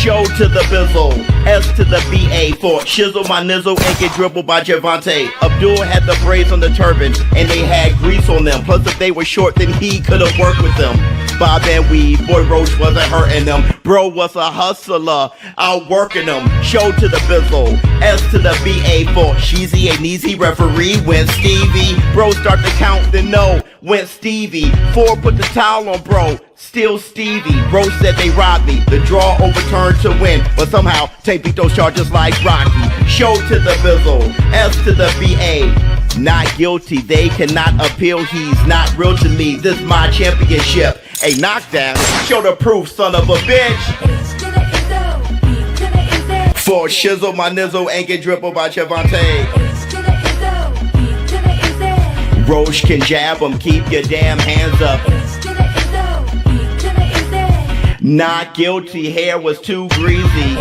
Show to the bizzle, S to the BA for shizzle my nizzle and get dribbled by Gervonta. Abdul had the braids on the turban and they had grease on them. Plus if they were short then he could have worked with them. Bob and weed, boy Roach wasn't hurting them. Bro was a hustler, outworking them. Show to the bizzle, S to the BA for Sheezy and easy referee went Stevie. Bro start to count then no, went Stevie. Ford put the towel on bro, still Stevie. Bro said they robbed me, the draw overturned to win, but somehow Tate beat those charges like Rocky. Show to the bizzle, S to the BA. Not guilty, they cannot appeal, he's not real to me. This my championship, a knockdown. Show the proof, son of a bitch. For shizzle my nizzle and get dribbled by Gervonta. Roach can jab him, keep your damn hands up. Not guilty, hair was too greasy.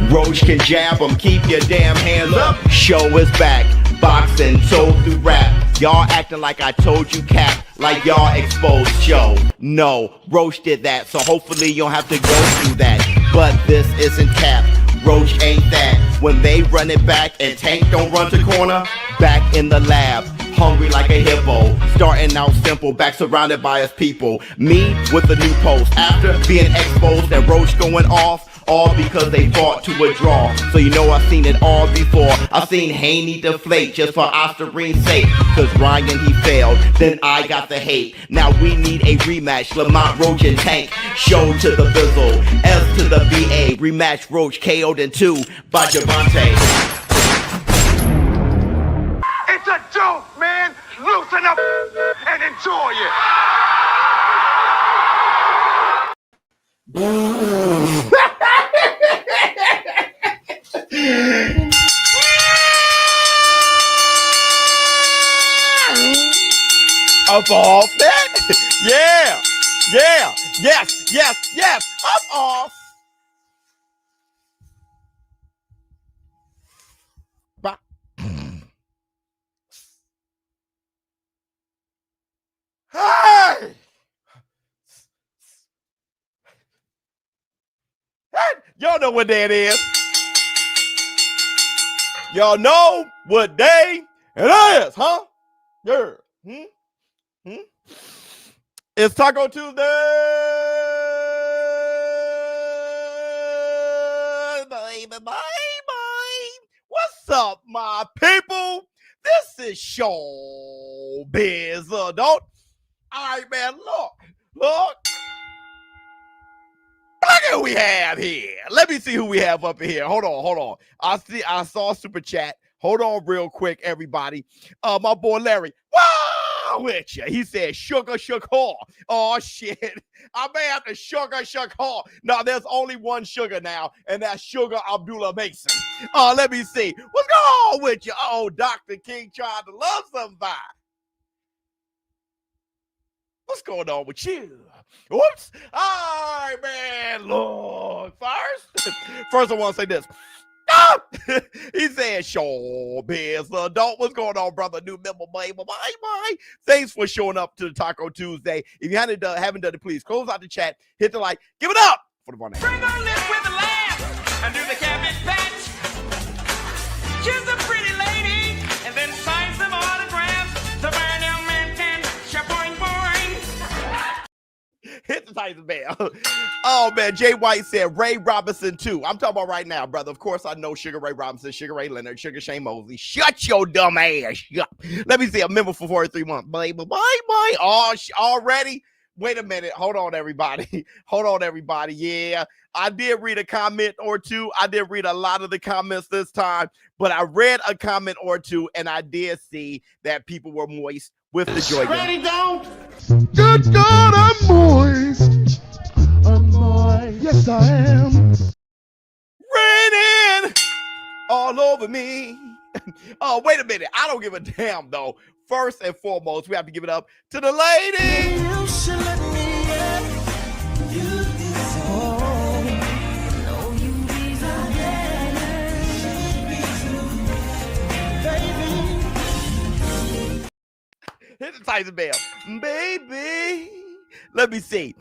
Roach can jab him, keep your damn hands up. Show is back, boxing, told through rap. Y'all acting like I told you cap, like y'all exposed show. No, Roach did that, so hopefully you don't have to go through that. But this isn't cap, Roach ain't that. When they run it back and Tank don't run to corner, back in the lab, hungry like a hippo. Starting out simple, back surrounded by his people. Me with a new post, after being exposed and Roach going off. All because they fought to a draw. So you know I've seen it all before. I've seen Haney deflate just for Osterine's sake. Cause Ryan he failed, then I got the hate. Now we need a rematch, Lamont, Roach and Tank. Show to the bizzle, S to the BA. Rematch Roach KO'd in 2 by Gervonta. It's a joke, man. Loosen up and enjoy it. Up off that? Yeah, yes, up off. Bye. Hey! Y'all know what day it is. Y'all know what day it is, huh? Yeah. It's Taco Tuesday. Bye. What's up, my people? This is ShowBizz Adult. All right, man, look. Look at who we have here. Let me see who we have up in here. Hold on. I saw super chat. Hold on real quick, everybody. My boy Larry. Wow, with you. He said Shakur. Oh shit. I may have to Shakur. No, there's only one sugar now, and that's Sugar Abdullah Mason. Let me see. What's going on with you? Oh, Dr. King trying to love somebody. What's going on with you? Whoops. All right, man. Look, first I want to say this. Stop! He said, ShowBizz Adult. What's going on, brother? New member, bye. Thanks for showing up to the Taco Tuesday. If you haven't done it, please close out the chat, hit the like, give it up for the one. Bring on this with the laugh and do the cabbage patch. She's a pretty lady, and then sign some autographs. The burn young man can shaboing boing. Hit the Tyson bell. Oh man, Jay White said Ray Robinson too. I'm talking about right now, brother. Of course I know Sugar Ray Robinson, Sugar Ray Leonard, Sugar Shane Mosley. Shut your dumb ass. Let me see a member for 43 months. Bye. Oh, already? Wait a minute. Hold on, everybody. Yeah, I did read a comment or two. I did read a lot of the comments this time, but I read a comment or two and I did see that people were moist with the joy. Ready, don't? Good God, I'm moist. I'm moist. Yes, I am. Raining all over me. Oh, wait a minute. I don't give a damn, though. First and foremost, we have to give it up to the lady. You should let me in. You deserve no, you deserve Hit the Tyson bell. Baby, Let me see.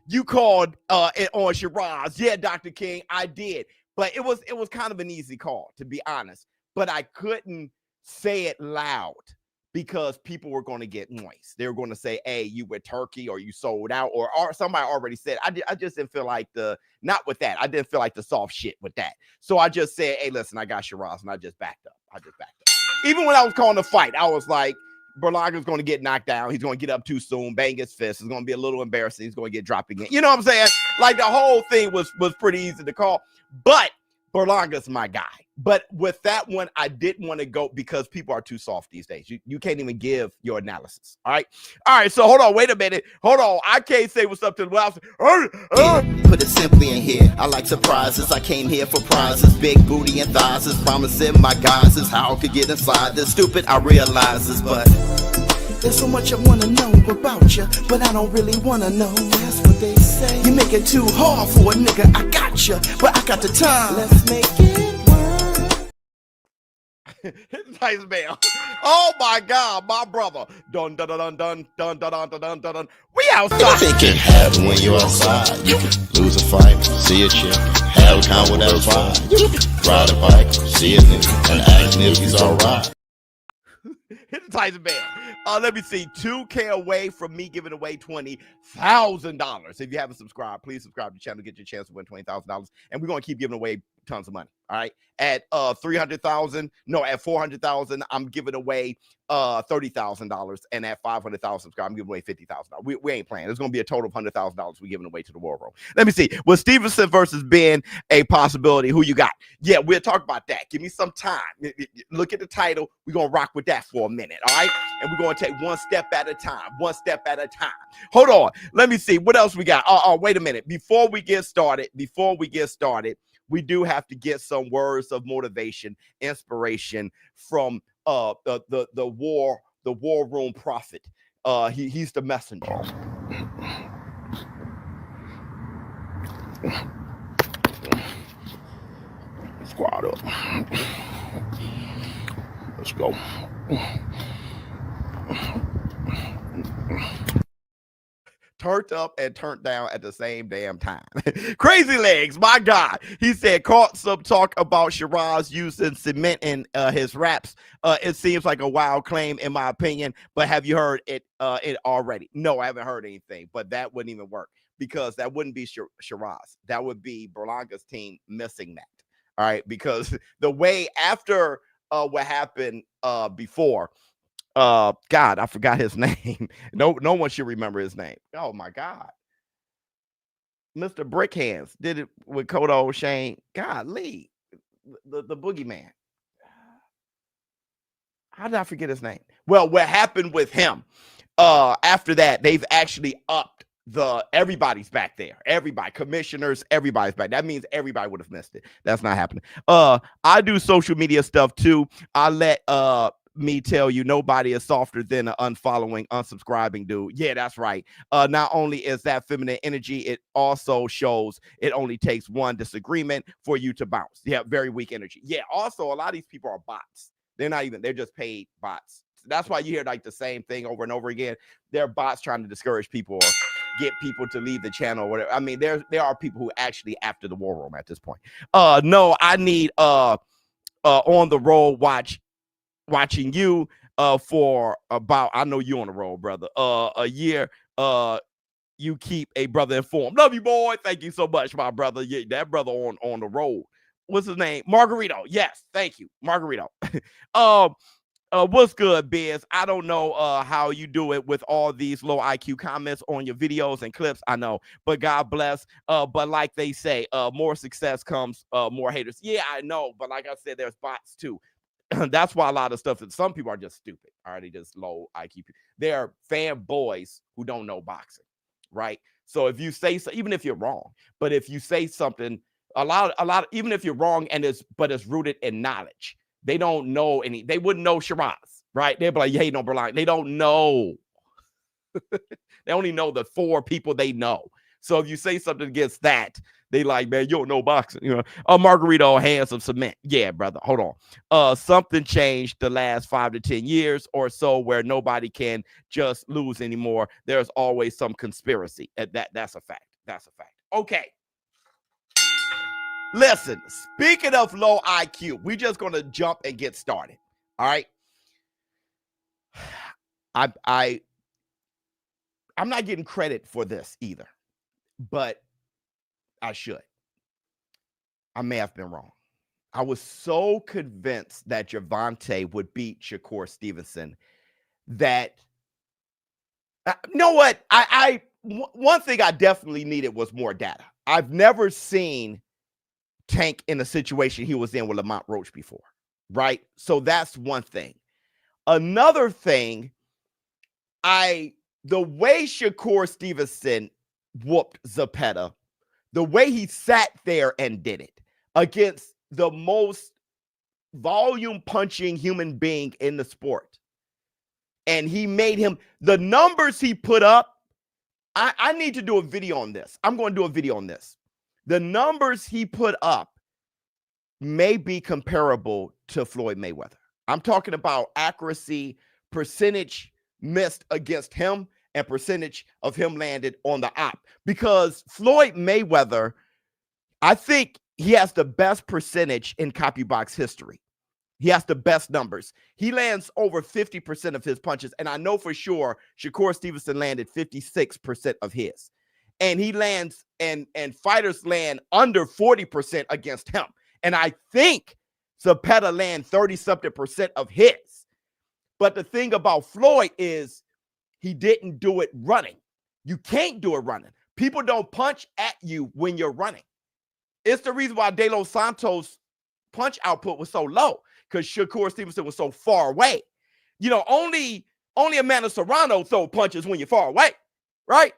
You called it on Sheeraz. Yeah, Dr. King, I did. But it was kind of an easy call, to be honest. But I couldn't say it loud because people were going to get noise. They were going to say, hey, you were turkey or you sold out or somebody already said. I just didn't feel like not with that. I didn't feel like the soft shit with that. So I just said, hey, listen, I got Sheeraz, and I just backed up. Even when I was calling the fight, I was like, Berlanga's going to get knocked down. He's going to get up too soon, bang his fist. It's going to be a little embarrassing. He's going to get dropped again. You know what I'm saying? Like the whole thing was pretty easy to call. But Berlanga's my guy. But with that one, I didn't want to go because people are too soft these days. You can't even give your analysis. All right. So hold on. Wait a minute. Hold on. I can't say what's up to the house. Put it simply in here. I like surprises. I came here for prizes. Big booty and thighs is promising my guys is how I could get inside this. Stupid, I realize this, but there's so much I wanna know about you, but I don't really wanna know. That's what they say. You make it too hard for a nigga. I got you, but I got the time. Let's make it work. Nice man. Oh my God, my brother. Dun dun dun dun dun dun dun dun dun dun. We outside. I think it happen when you outside. You can lose a fight, see a chick, have a con with that vibe. You can ride a bike, see a nigga, and ask him if he's alright. Hit the Tyson bell. Let me see. 2K away from me giving away $20,000. If you haven't subscribed, please subscribe to the channel. Get your chance to win $20,000. And we're going to keep giving away tons of money. All right. At 300,000, no, at 400,000, I'm giving away $30,000. And at 500,000 subscribers, I'm giving away $50,000. We ain't playing. There's going to be a total of $100,000 we're giving away to the war room. Let me see. Was Stevenson versus Benn a possibility? Who you got? Yeah, we'll talk about that. Give me some time. Look at the title. We're going to rock with that for a minute. All right. And we're going to take one step at a time. One step at a time. Hold on. Let me see. What else we got? Wait a minute. Before we get started, we do have to get some words of motivation, inspiration from the war room prophet. He's the messenger. Squad up. Let's go. Turned up and turned down at the same damn time. Crazy Legs, my God. He said, caught some talk about Sheeraz using cement in his raps. It seems like a wild claim, in my opinion, but have you heard it already? No, I haven't heard anything, but that wouldn't even work because that wouldn't be Sheeraz. That would be Berlanga's team missing that. All right, because the way after what happened before, God, I forgot his name. No one should remember his name. Oh my God. Mr. Brickhands did it with Kodo O'Shane. Golly, the boogeyman. How did I forget his name? Well, what happened with him after that, they've actually upped everybody's back there. Everybody, commissioners, everybody's back. That means everybody would have missed it. That's not happening. I do social media stuff too. I let me tell you, nobody is softer than an unfollowing, unsubscribing dude. Yeah, that's right. Not only is that feminine energy, it also shows it only takes one disagreement for you to bounce. Yeah, very weak energy. Yeah, also a lot of these people are bots. They're just paid bots. That's why you hear like the same thing over and over again. They're bots trying to discourage people or get people to leave the channel or whatever. I mean, there are people who actually after the war room at this point. No, I need on the road watching you for about, I know you on the road, brother, a year. You keep a brother informed. Love you, boy. Thank you so much, my brother. Yeah, that brother on the road. What's his name? Margarito. Yes, thank you, Margarito. What's good, Biz? I don't know how you do it with all these low IQ comments on your videos and clips. I know, but God bless. But like they say, more success comes more haters. Yeah, I know, but like I said, there's bots too. That's why a lot of stuff that some people are just stupid. Already just low IQ. They're fanboys who don't know boxing, right? So if you say so, even if you're wrong, but if you say something, a lot, even if you're wrong and it's rooted in knowledge, they don't know any. They wouldn't know Sheeraz, right? They'd be like, "Hey, no, Berlanga." They don't know. They only know the 4 people they know. So if you say something against that, they like, man, you don't know boxing. You know, a margarita on hands of cement. Yeah, brother, hold on. Something changed the last 5 to 10 years or so where nobody can just lose anymore. There's always some conspiracy. That's a fact. That's a fact. Okay. Listen, speaking of low IQ, we just going to jump and get started. All right. I'm not getting credit for this either, but I should. I may have been wrong. I was so convinced that Gervonta would beat Shakur Stevenson that, you know what? One thing I definitely needed was more data. I've never seen Tank in a situation he was in with Lamont Roach before, right? So that's one thing. Another thing, the way Shakur Stevenson whooped Zepeda, the way he sat there and did it against the most volume punching human being in the sport, and he made him, the numbers he put up, I need to do a video on this. I'm going to do a video on this. The numbers he put up may be comparable to Floyd Mayweather. I'm talking about accuracy, percentage missed against him, and percentage of him landed on the op. Because Floyd Mayweather, I think he has the best percentage in CopyBox history. He has the best numbers. He lands over 50% of his punches. And I know for sure Shakur Stevenson landed 56% of his. And he lands, and fighters land under 40% against him. And I think Zepeda land 30-something% of his. But the thing about Floyd is he didn't do it running. You can't do it running. People don't punch at you when you're running. It's the reason why De Los Santos' punch output was so low, because Shakur Stevenson was so far away. You know, only Amanda Serrano throw punches when you're far away, right?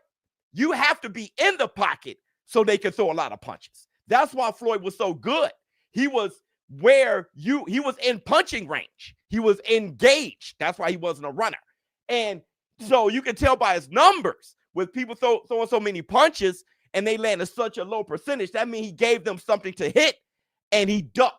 You have to be in the pocket so they can throw a lot of punches. That's why Floyd was so good. He was he was in punching range. He was engaged. That's why he wasn't a runner. And so you can tell by his numbers, with people throwing so many punches and they landed such a low percentage, that means he gave them something to hit and he ducked.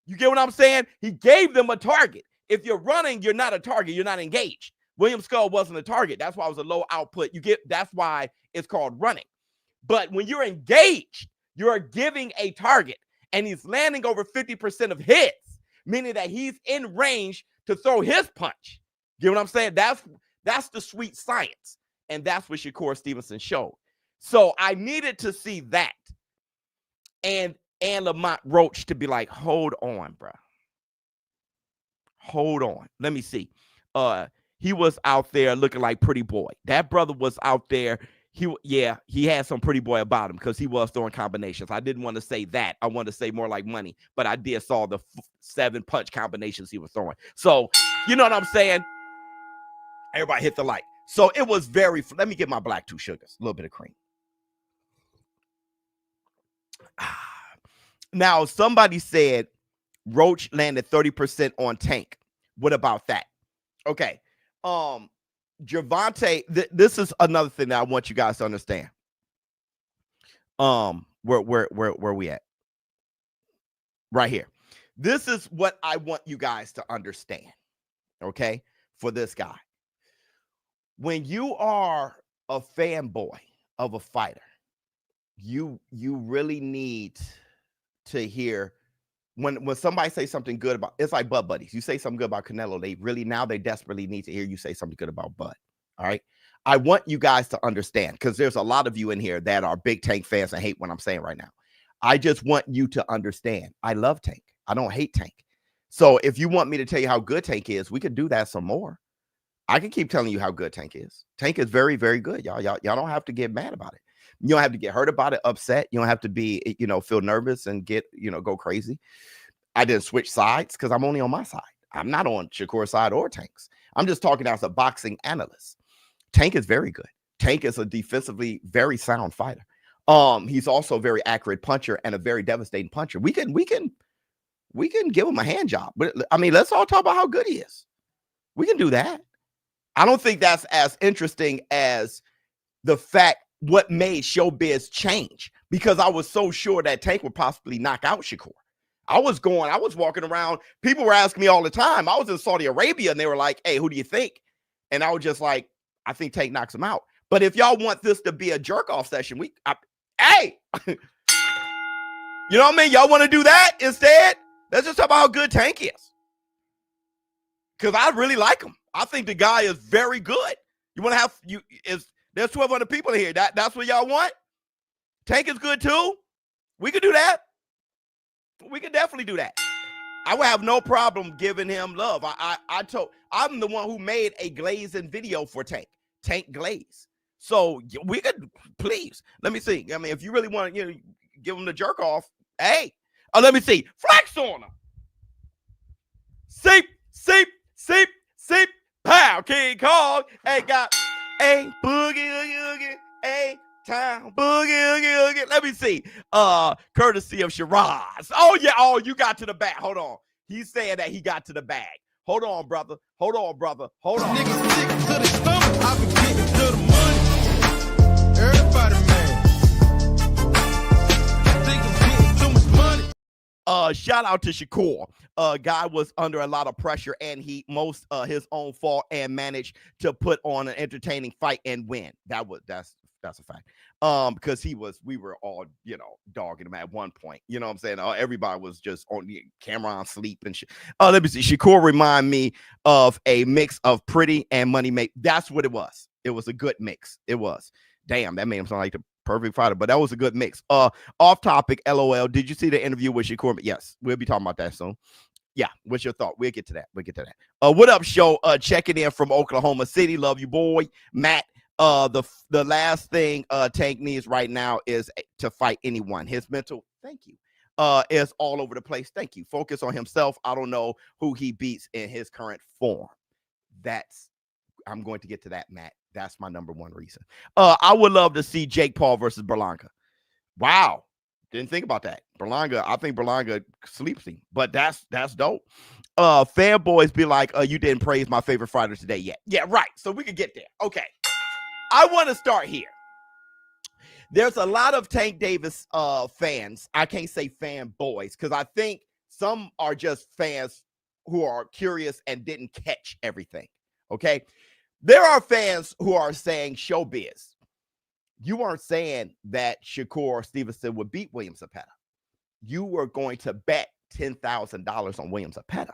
You get what I'm saying? He gave them a target. If you're running, you're not a target. You're not engaged. William Skull wasn't a target. That's why it was a low output. That's why it's called running. But when you're engaged, you're giving a target, and he's landing over 50% of his, meaning that he's in range to throw his punch. You know what I'm saying? That's the sweet science, and that's what Shakur Stevenson showed. So I needed to see that, and Lamont Roach to be like, hold on, bro. Hold on. Let me see. He was out there looking like pretty boy. That brother was out there. He had some pretty boy about him because he was throwing combinations. I didn't want to say that. I wanted to say more like money, but I did saw the 7 punch combinations he was throwing. So, you know what I'm saying? Everybody hit the like. So it was let me get my black 2 sugars, a little bit of cream. Now, somebody said Roach landed 30% on Tank. What about that? Okay. Gervonta, this is another thing that I want you guys to understand. Where we at? Right here. This is what I want you guys to understand. Okay? For this guy. When you are a fanboy of a fighter, you really need to hear when somebody say something good about, it's like Bud Buddies. You say something good about Canelo, they desperately need to hear you say something good about Bud. All right. I want you guys to understand, because there's a lot of you in here that are big Tank fans and hate what I'm saying right now. I just want you to understand. I love Tank. I don't hate Tank. So if you want me to tell you how good Tank is, we could do that some more. I can keep telling you how good Tank is. Tank is very, very good. Y'all don't have to get mad about it. You don't have to get hurt about it, upset. You don't have to be, feel nervous and get, go crazy. I didn't switch sides because I'm only on my side. I'm not on Shakur's side or Tank's. I'm just talking as a boxing analyst. Tank is very good. Tank is a defensively very sound fighter. He's also a very accurate puncher and a very devastating puncher. We can give him a hand job. But I mean, let's all talk about how good he is. We can do that. I don't think that's as interesting as the fact what made ShowBizz change, because I was so sure that Tank would possibly knock out Shakur. I was walking around. People were asking me all the time. I was in Saudi Arabia and they were like, hey, who do you think? And I was just like, I think Tank knocks him out. But if y'all want this to be a jerk off session, hey, you know what I mean? Y'all want to do that instead? Let's just talk about how good Tank is. Because I really like him. I think the guy is very good. You want to have, there's 1,200 people in here. That's what y'all want? Tank is good too? We could do that. We could definitely do that. I would have no problem giving him love. I'm the one who made a glazing video for Tank Glaze. So we could, please, let me see. I mean, if you really want to, give him the jerk off, hey, let me see. Flex on him. Seep, pow, King Kong. Hey, got a boogie, a town boogie. Let me see. Courtesy of Sheeraz. Oh yeah. Oh, you got to the bag. Hold on. He's saying that he got to the bag. Hold on, brother. Hold on. Niggas stick to the stomach. I be getting to the money. Everybody man. Think I'm getting too much money. Shout out to Shakur. Guy was under a lot of pressure and heat, most his own fault, and managed to put on an entertaining fight and win. That's a fact. Because we were all, dogging him at one point. You know what I'm saying? Everybody was just on the camera on sleep and shit. Let me see. Shakur remind me of a mix of Pretty and Money Make. That's what it was. It was a good mix. It was. Damn, that made him sound like the perfect fighter, but that was a good mix. Off topic, LOL. Did you see the interview with Shakur? Yes, we'll be talking about that soon. Yeah, what's your thought? We'll get to that. What up, show? Checking in from Oklahoma City. Love you, boy. Matt. The last thing Tank needs right now is to fight anyone. His mental, thank you, is all over the place. Thank you. Focus on himself. I don't know who he beats in his current form. I'm going to get to that, Matt. That's my number one reason. I would love to see Jake Paul versus Berlanga. Wow. Didn't think about that. I think Berlanga sleeps him, but that's dope. Fanboys be like, you didn't praise my favorite fighter today yet. Yeah, right. So we could get there. Okay. I want to start here. There's a lot of Tank Davis fans. I can't say fanboys because I think some are just fans who are curious and didn't catch everything. Okay. There are fans who are saying, ShowBizz, you weren't saying that Shakur Stevenson would beat William Zepeda. You were going to bet $10,000 on William Zepeda.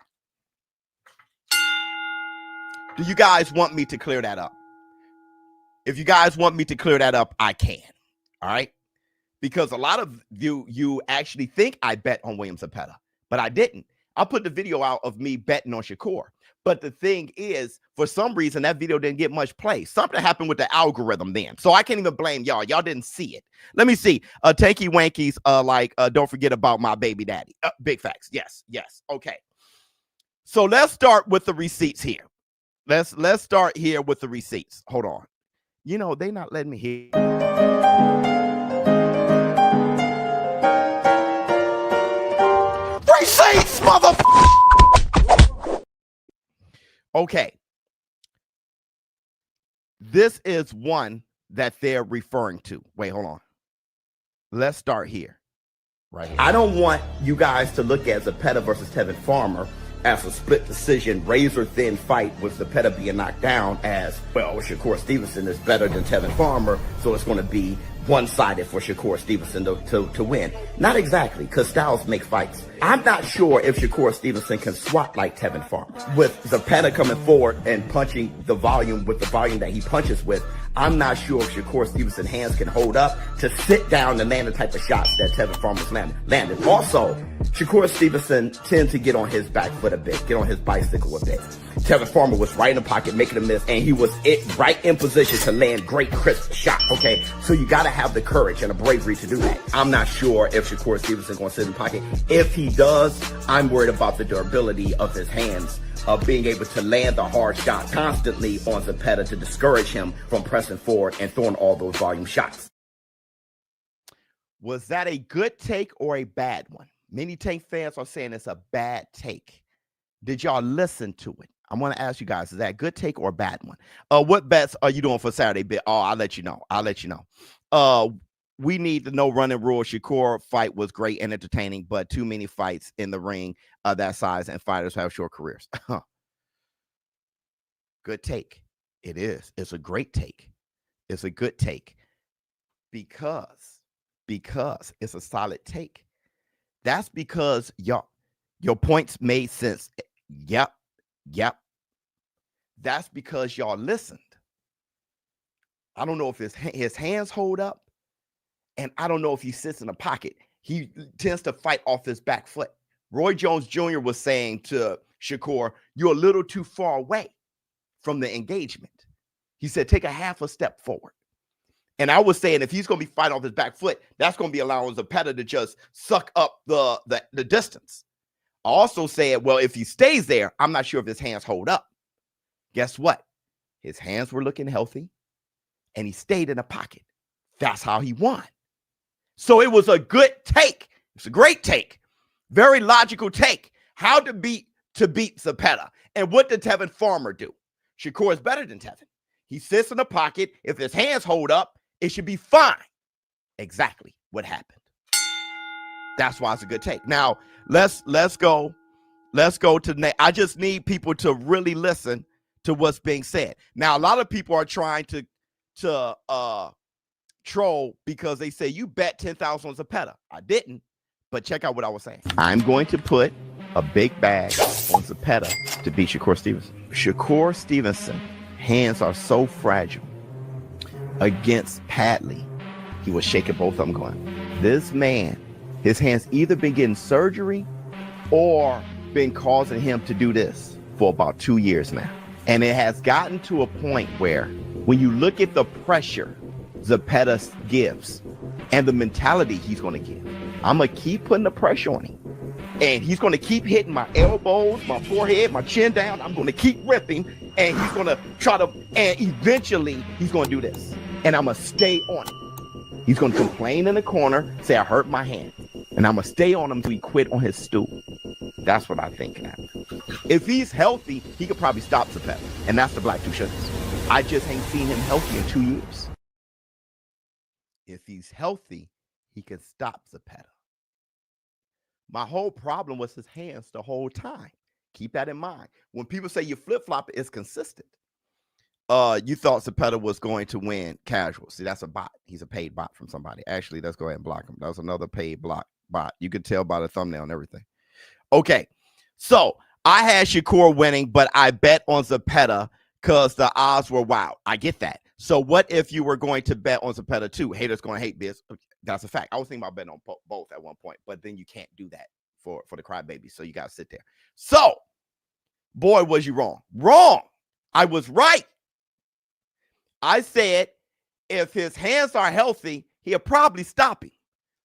Do you guys want me to clear that up? If you guys want me to clear that up, I can. All right. Because a lot of you actually think I bet on William Zepeda, but I didn't. I put the video out of me betting on Shakur. But the thing is, for some reason, that video didn't get much play. Something happened with the algorithm then. So I can't even blame y'all. Y'all didn't see it. Let me see. Tanky Wankies, don't forget about my baby daddy. Big facts. Yes. Okay. So let's start with the receipts here. Let's start here with the receipts. Hold on. They not letting me hear. Receipts, motherfucker. Okay. This is one that they're referring to. Wait, hold on. Let's start here. Right here. I don't want you guys to look at Zepeda versus Tevin Farmer as a split decision, razor thin fight with Zepeda being knocked down as, well, Shakur Stevenson is better than Tevin Farmer, so it's going to be one-sided for Shakur Stevenson to win. Not exactly, because styles make fights. I'm not sure if Shakur Stevenson can swat like Tevin Farmer. With Zepeda coming forward and punching the volume with the volume that he punches with, I'm not sure if Shakur Stevenson's hands can hold up to sit down and land the type of shots that Tevin Farmer's landed. Also, Shakur Stevenson tends to get on his back foot a bit, get on his bicycle a bit. Tevin Farmer was right in the pocket, making a miss, and he was right in position to land great, crisp shot, okay? So you got to have the courage and the bravery to do that. I'm not sure if Shakur Stevenson going to sit in the pocket. If he does, I'm worried about the durability of his hands, of being able to land the hard shot constantly on Zepeda to discourage him from pressing forward and throwing all those volume shots. Was that a good take or a bad one? Many Tank fans are saying it's a bad take. Did y'all listen to it? I'm going to ask you guys, is that a good take or a bad one? What bets are you doing for Saturday? Oh, I'll let you know. We need to know running rule. Shakur fight was great and entertaining, but too many fights in the ring that size and fighters have short careers. Good take. It is. It's a great take. It's a good take because it's a solid take. That's because your points made sense. Yep. That's because y'all listened. I don't know if his hands hold up, and I don't know if he sits in a pocket. He tends to fight off his back foot. Roy Jones Jr. was saying to Shakur, you're a little too far away from the engagement. He said, take a half a step forward. And I was saying, if he's going to be fighting off his back foot, that's going to be allowing Zepeda to just suck up the distance. I also said, well, if he stays there, I'm not sure if his hands hold up. Guess what? His hands were looking healthy, and he stayed in a pocket. That's how he won. So it was a good take. It's a great take. Very logical take. How to beat Zepeda. And what did Tevin Farmer do? Shakur is better than Tevin. He sits in a pocket. If his hands hold up, it should be fine. Exactly what happened. That's why it's a good take. Now, let's go to I just need people to really listen to what's being said. Now, a lot of people are trying to troll because they say you bet 10,000 on Zepeda. I didn't, but check out what I was saying. I'm going to put a big bag on Zepeda to beat Shakur Stevenson. Shakur Stevenson hands are so fragile. Against Padley, he was shaking both of them going, this man, his hands either been getting surgery or been causing him to do this for about 2 years now. And it has gotten to a point where when you look at the pressure Zepeda gives and the mentality he's going to give, I'm going to keep putting the pressure on him. And he's going to keep hitting my elbows, my forehead, my chin down. I'm going to keep ripping, and he's going to try to, and eventually he's going to do this. And I'm going to stay on him. He's going to complain in the corner, say, I hurt my hand. And I'm going to stay on him until he quit on his stool. That's what I think can happen. If he's healthy, he could probably stop Zepeda. And that's the Black Two Sugars. I just ain't seen him healthy in 2 years. If he's healthy, he can stop Zepeda. My whole problem was his hands the whole time. Keep that in mind. When people say you flip-flop, it's consistent. You thought Zepeda was going to win casual. See, that's a bot. He's a paid bot from somebody. Actually, let's go ahead and block him. That was another paid bot. You could tell by the thumbnail and everything. Okay, so I had Shakur winning, but I bet on Zepeda because the odds were wild. I get that. So what if you were going to bet on Zepeda too? Haters going to hate this. That's a fact. I was thinking about betting on both at one point, but then you can't do that for the crybaby. So you got to sit there. So, boy, was you wrong. Wrong. I was right. I said if his hands are healthy, he'll probably stop him.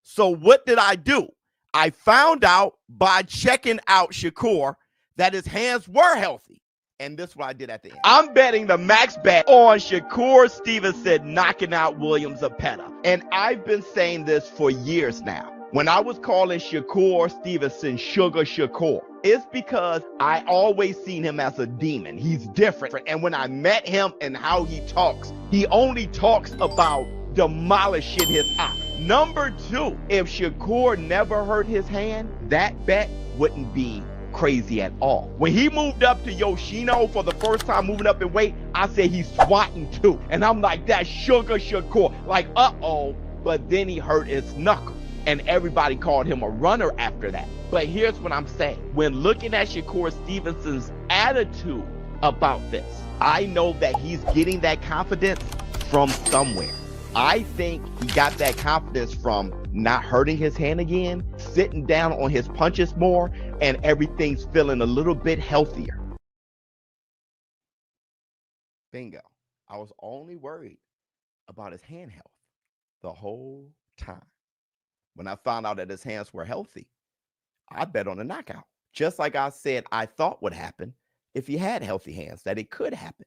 So what did I do? I found out by checking out Shakur that his hands were healthy. And this is what I did at the end. I'm betting the max bet on Shakur Stevenson knocking out William Zepeda. And I've been saying this for years now. When I was calling Shakur Stevenson Sugar Shakur, it's because I always seen him as a demon. He's different. And when I met him and how he talks, he only talks about demolishing his eye. Number two, if Shakur never hurt his hand, that bet wouldn't be crazy at all. When he moved up to Yoshino for the first time, moving up in weight, I said he's swatting too. And I'm like, that's Sugar Shakur. Like, uh-oh. But then he hurt his knuckle. And everybody called him a runner after that. But here's what I'm saying. When looking at Shakur Stevenson's attitude about this, I know that he's getting that confidence from somewhere. I think he got that confidence from not hurting his hand again, sitting down on his punches more, and everything's feeling a little bit healthier. Bingo. I was only worried about his hand health the whole time. When I found out that his hands were healthy, I bet on a knockout. Just like I said I thought would happen if he had healthy hands, that it could happen.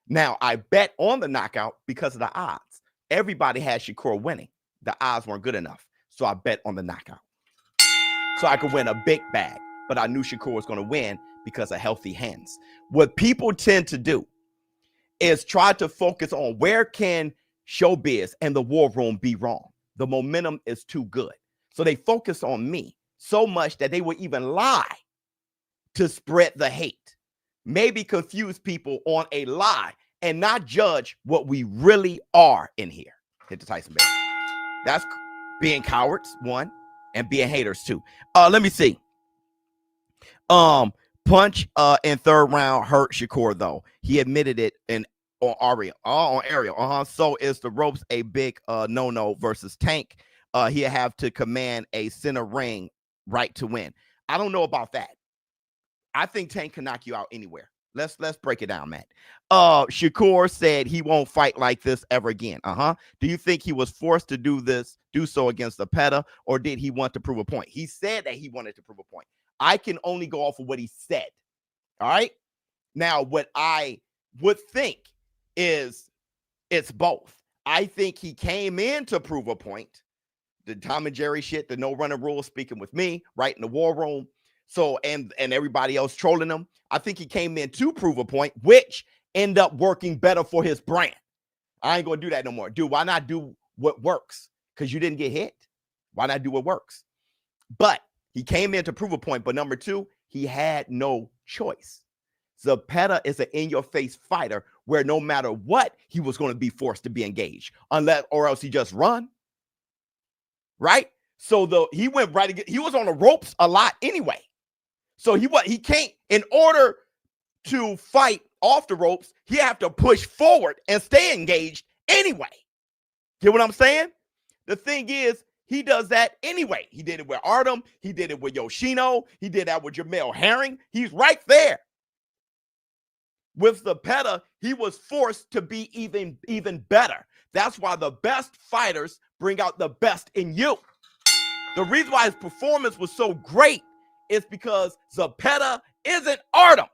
Now, I bet on the knockout because of the odds. Everybody had Shakur winning. The odds weren't good enough. So I bet on the knockout. So I could win a big bag. But I knew Shakur was going to win because of healthy hands. What people tend to do is try to focus on where can ShowBizz and the war room be wrong. The momentum is too good. So they focus on me so much that they will even lie to spread the hate, maybe confuse people on a lie and not judge what we really are in here. Hit the Tyson Bear. That's being cowards, one, and being haters, two. Let me see. Punch in third round hurt Shakur, though. He admitted it on Ariel. So is the ropes a big no-no versus Tank? He'll have to command a center ring right to win. I don't know about that. I think Tank can knock you out anywhere. Let's break it down, Matt. Shakur said he won't fight like this ever again. Do you think he was forced to do so against Zepeda, or did he want to prove a point? He said that he wanted to prove a point. I can only go off of what he said. All right. Now, what I would think is it's both. I think he came in to prove a point. The Tom and Jerry shit, the no running rule, speaking with me, right in the war room. So, and everybody else trolling him. I think he came in to prove a point, which ended up working better for his brand. I ain't going to do that no more. Dude, why not do what works? Because you didn't get hit. Why not do what works? But he came in to prove a point. But number two, he had no choice. Zepeda is an in-your-face fighter where no matter what, he was going to be forced to be engaged, unless or else he just run. Right? So he went right again. He was on the ropes a lot anyway. So he can't, in order to fight off the ropes, he have to push forward and stay engaged anyway. Get what I'm saying? The thing is, he does that anyway. He did it with Artem. He did it with Yoshino. He did that with Jamel Herring. He's right there. With Zepeda, he was forced to be even better. That's why the best fighters bring out the best in you. The reason why his performance was so great is because Zepeda isn't Artem.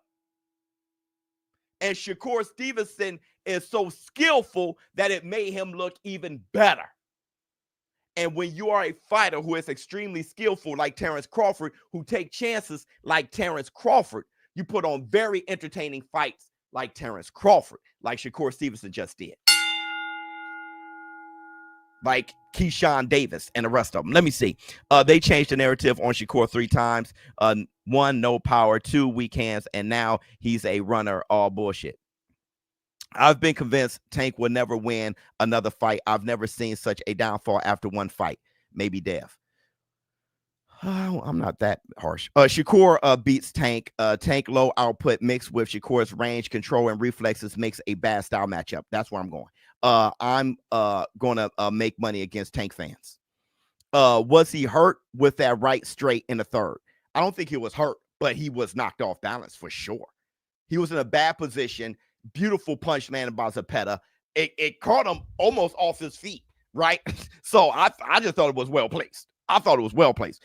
And Shakur Stevenson is so skillful that it made him look even better. And when you are a fighter who is extremely skillful like Terrence Crawford, who take chances like Terrence Crawford, you put on very entertaining fights like Terrence Crawford, like Shakur Stevenson just did. Like Keyshawn Davis and the rest of them. Let me see. They changed the narrative on Shakur 3 times. 1, no power. 2, weak hands. And now he's a runner. All bullshit. I've been convinced Tank will never win another fight. I've never seen such a downfall after one fight. Maybe Dev. I'm not that harsh. Shakur beats Tank. Tank low output mixed with Shakur's range, control, and reflexes makes a bad style matchup. That's where I'm going. I'm going to make money against Tank fans. Was he hurt with that right straight in the third? I don't think he was hurt, but he was knocked off balance for sure. He was in a bad position. Beautiful punch landed by Zepeda. It caught him almost off his feet, right? So I just thought it was well placed. I thought it was well placed.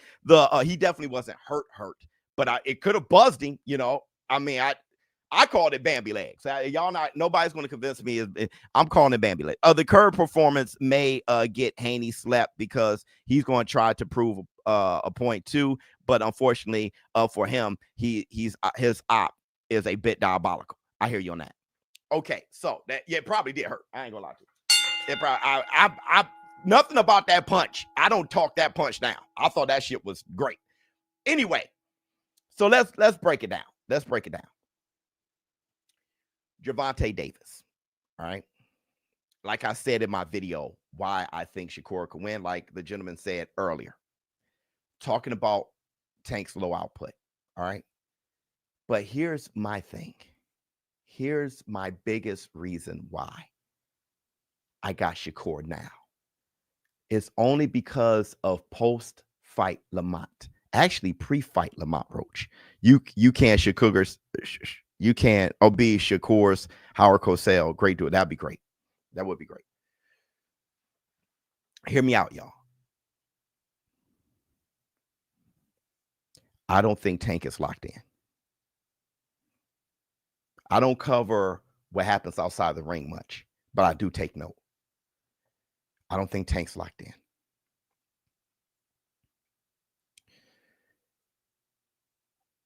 He definitely wasn't hurt, but it could have buzzed him. You know, I mean, I called it Bambi legs. Nobody's going to convince me. I'm calling it Bambi legs. The current performance may get Haney slept because he's going to try to prove a point too. But unfortunately for him, his op is a bit diabolical. I hear you on that. Okay, so it probably did hurt. I ain't gonna lie to you. It probably I nothing about that punch. I don't talk that punch down. I thought that shit was great. Anyway, so let's break it down. Let's break it down. Gervonta Davis. All right. Like I said in my video, why I think Shakur could win, like the gentleman said earlier. Talking about Tank's low output. All right. But here's my thing. Here's my biggest reason why I got Shakur now. It's only because of post-fight Lamont. Actually, pre-fight Lamont Roach. You can't Shakur's, you can't be Shakur's Howard Cosell. Great dude. That'd be great. That would be great. Hear me out, y'all. I don't think Tank is locked in. I don't cover what happens outside the ring much, but I do take note. I don't think Tank's locked in.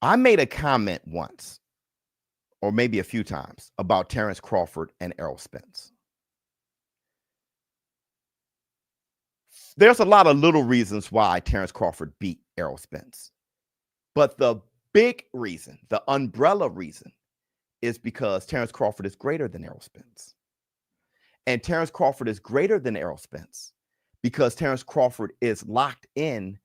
I made a comment once, or maybe a few times, about Terrence Crawford and Errol Spence. There's a lot of little reasons why Terrence Crawford beat Errol Spence. But the big reason, the umbrella reason, is because Terrence Crawford is greater than Errol Spence. And Terrence Crawford is greater than Errol Spence because Terrence Crawford is locked in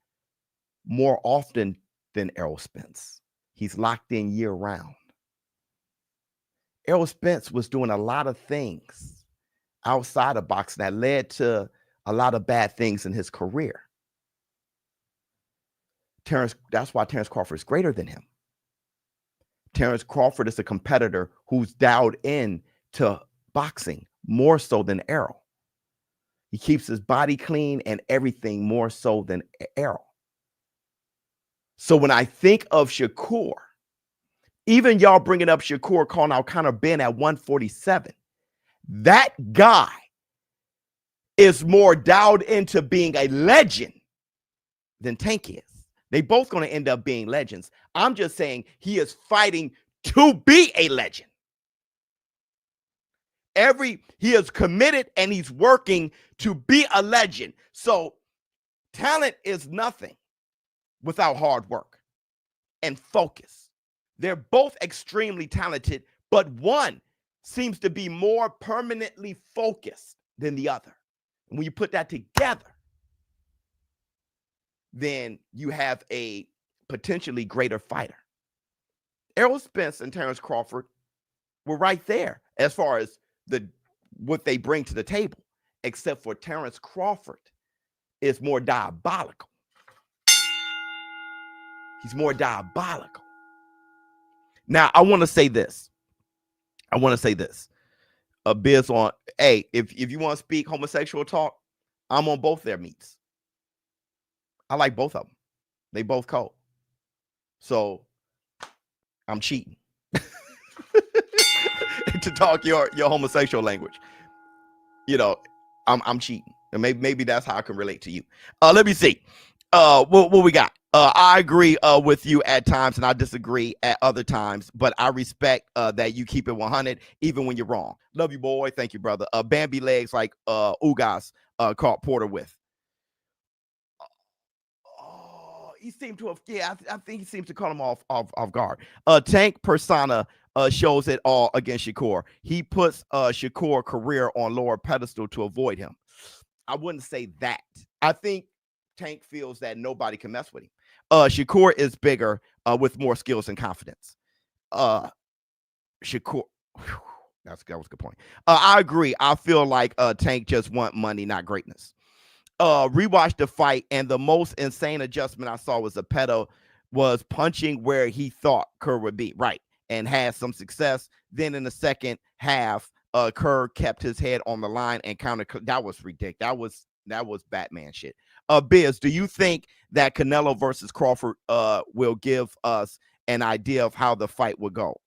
more often than Errol Spence. He's locked in year round. Errol Spence was doing a lot of things outside of boxing that led to a lot of bad things in his career. That's why Terrence Crawford is greater than him. Terrence Crawford is a competitor who's dialed in to boxing more so than Errol. He keeps his body clean and everything more so than Errol. So when I think of Shakur, even y'all bringing up Shakur calling out Conor Benn at 147, that guy is more dialed into being a legend than Tank is. They both going to end up being legends. I'm just saying he is fighting to be a legend. He is committed and he's working to be a legend. So talent is nothing without hard work and focus. They're both extremely talented, but one seems to be more permanently focused than the other. And when you put that together, then you have a potentially greater fighter. Errol Spence and Terrence Crawford were right there as far as what they bring to the table, except for Terrence Crawford is more diabolical. He's more diabolical. Now, I want to say this. Biz on, hey, if you want to speak homosexual talk, I'm on both their meets. I like both of them. They both cold. So I'm cheating to talk your homosexual language. You know, I'm cheating. And maybe that's how I can relate to you. Let me see. What we got? I agree with you at times, and I disagree at other times, but I respect that you keep it 100 even when you're wrong. Love you, boy. Thank you, brother. Bambi legs like Ugas caught Porter with. He seemed to have, I think he seems to call him off guard. Tank persona shows it all against Shakur. He puts Shakur career on lower pedestal to avoid him. I wouldn't say that. I think Tank feels that nobody can mess with him. Shakur is bigger with more skills and confidence. Shakur, that was a good point. I agree. I feel like Tank just want money, not greatness. Rewatched the fight, and the most insane adjustment I saw was Zepeda was punching where he thought Kerr would be, right, and had some success. Then in the second half, Kerr kept his head on the line and countered. That was ridiculous. That was Batman shit. Biz, do you think that Canelo versus Crawford will give us an idea of how the fight would go?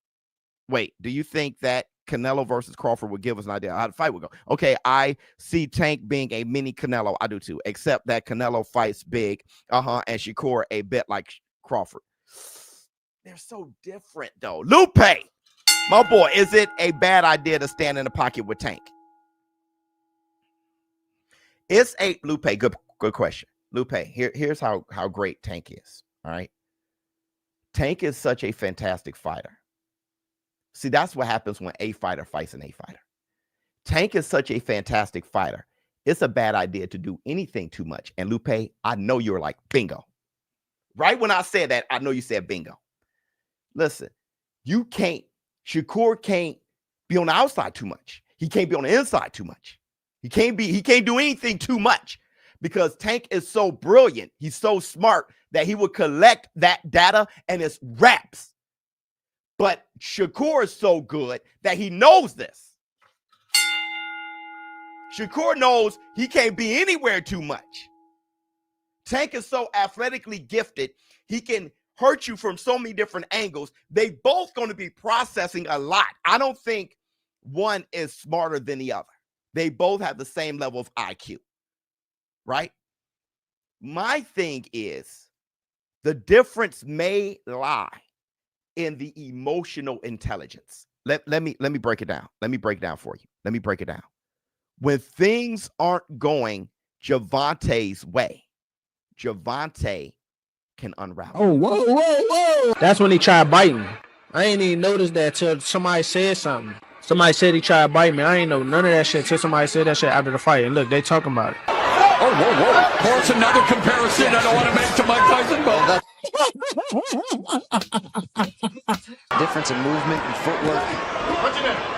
Wait, do you think that Canelo versus Crawford would give us an idea how the fight would go? Okay, I see Tank being a mini Canelo. I do too, except that Canelo fights big, and Shakur a bit like Crawford. They're so different, though. Lupe, my boy, is it a bad idea to stand in the pocket with Tank? It's a Lupe. Good question, Lupe. Here's how great Tank is. All right, Tank is such a fantastic fighter. See, that's what happens when a fighter fights an A fighter. Tank is such a fantastic fighter. It's a bad idea to do anything too much. And Lupe, I know you're like, bingo. Right when I said that, I know you said bingo. Listen, Shakur can't be on the outside too much. He can't be on the inside too much. He can't do anything too much because Tank is so brilliant. He's so smart that he would collect that data and it's raps. But Shakur is so good that he knows this. Shakur knows he can't be anywhere too much. Tank is so athletically gifted, he can hurt you from so many different angles. They both going to be processing a lot. I don't think one is smarter than the other. They both have the same level of IQ, right? My thing is the difference may lie in the emotional intelligence. Let me break it down. Let me break it down for you. Let me break it down. When things aren't going Gervonta's way, Gervonta can unravel. Oh, whoa. That's when he tried biting. I ain't even noticed that till somebody said something. Somebody said he tried to bite me. I ain't know none of that shit till somebody said that shit after the fight. And look, they talking about it. Oh, whoa. Here's another comparison I don't want to make to Mike Tyson, but Difference in movement and footwork.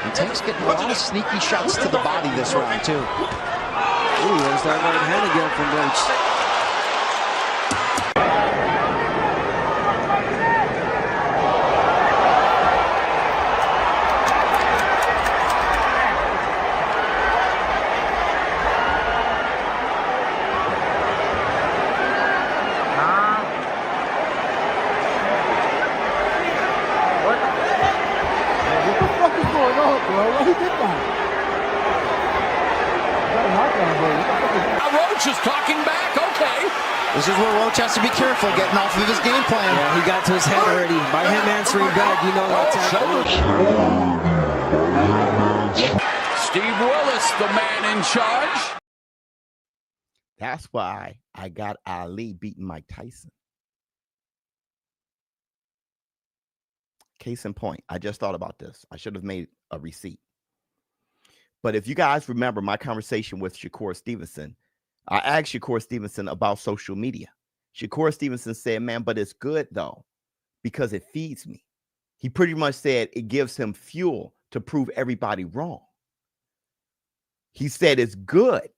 And Tank's getting a lot of sneaky shots to the body this round, too. Ooh, there's that right hand again from Roach. Roach is talking back. Okay. This is where Roach has to be careful getting off of his game plan. Yeah, he got to his head already. By him answering back, you know that's Steve Willis, the man in charge. That's why I got Ali beating Mike Tyson. Case in point, I just thought about this. I should have made a receipt. But if you guys remember my conversation with Shakur Stevenson, I asked Shakur Stevenson about social media. Shakur Stevenson said, man, but it's good though, because it feeds me. He pretty much said it gives him fuel to prove everybody wrong. He said it's good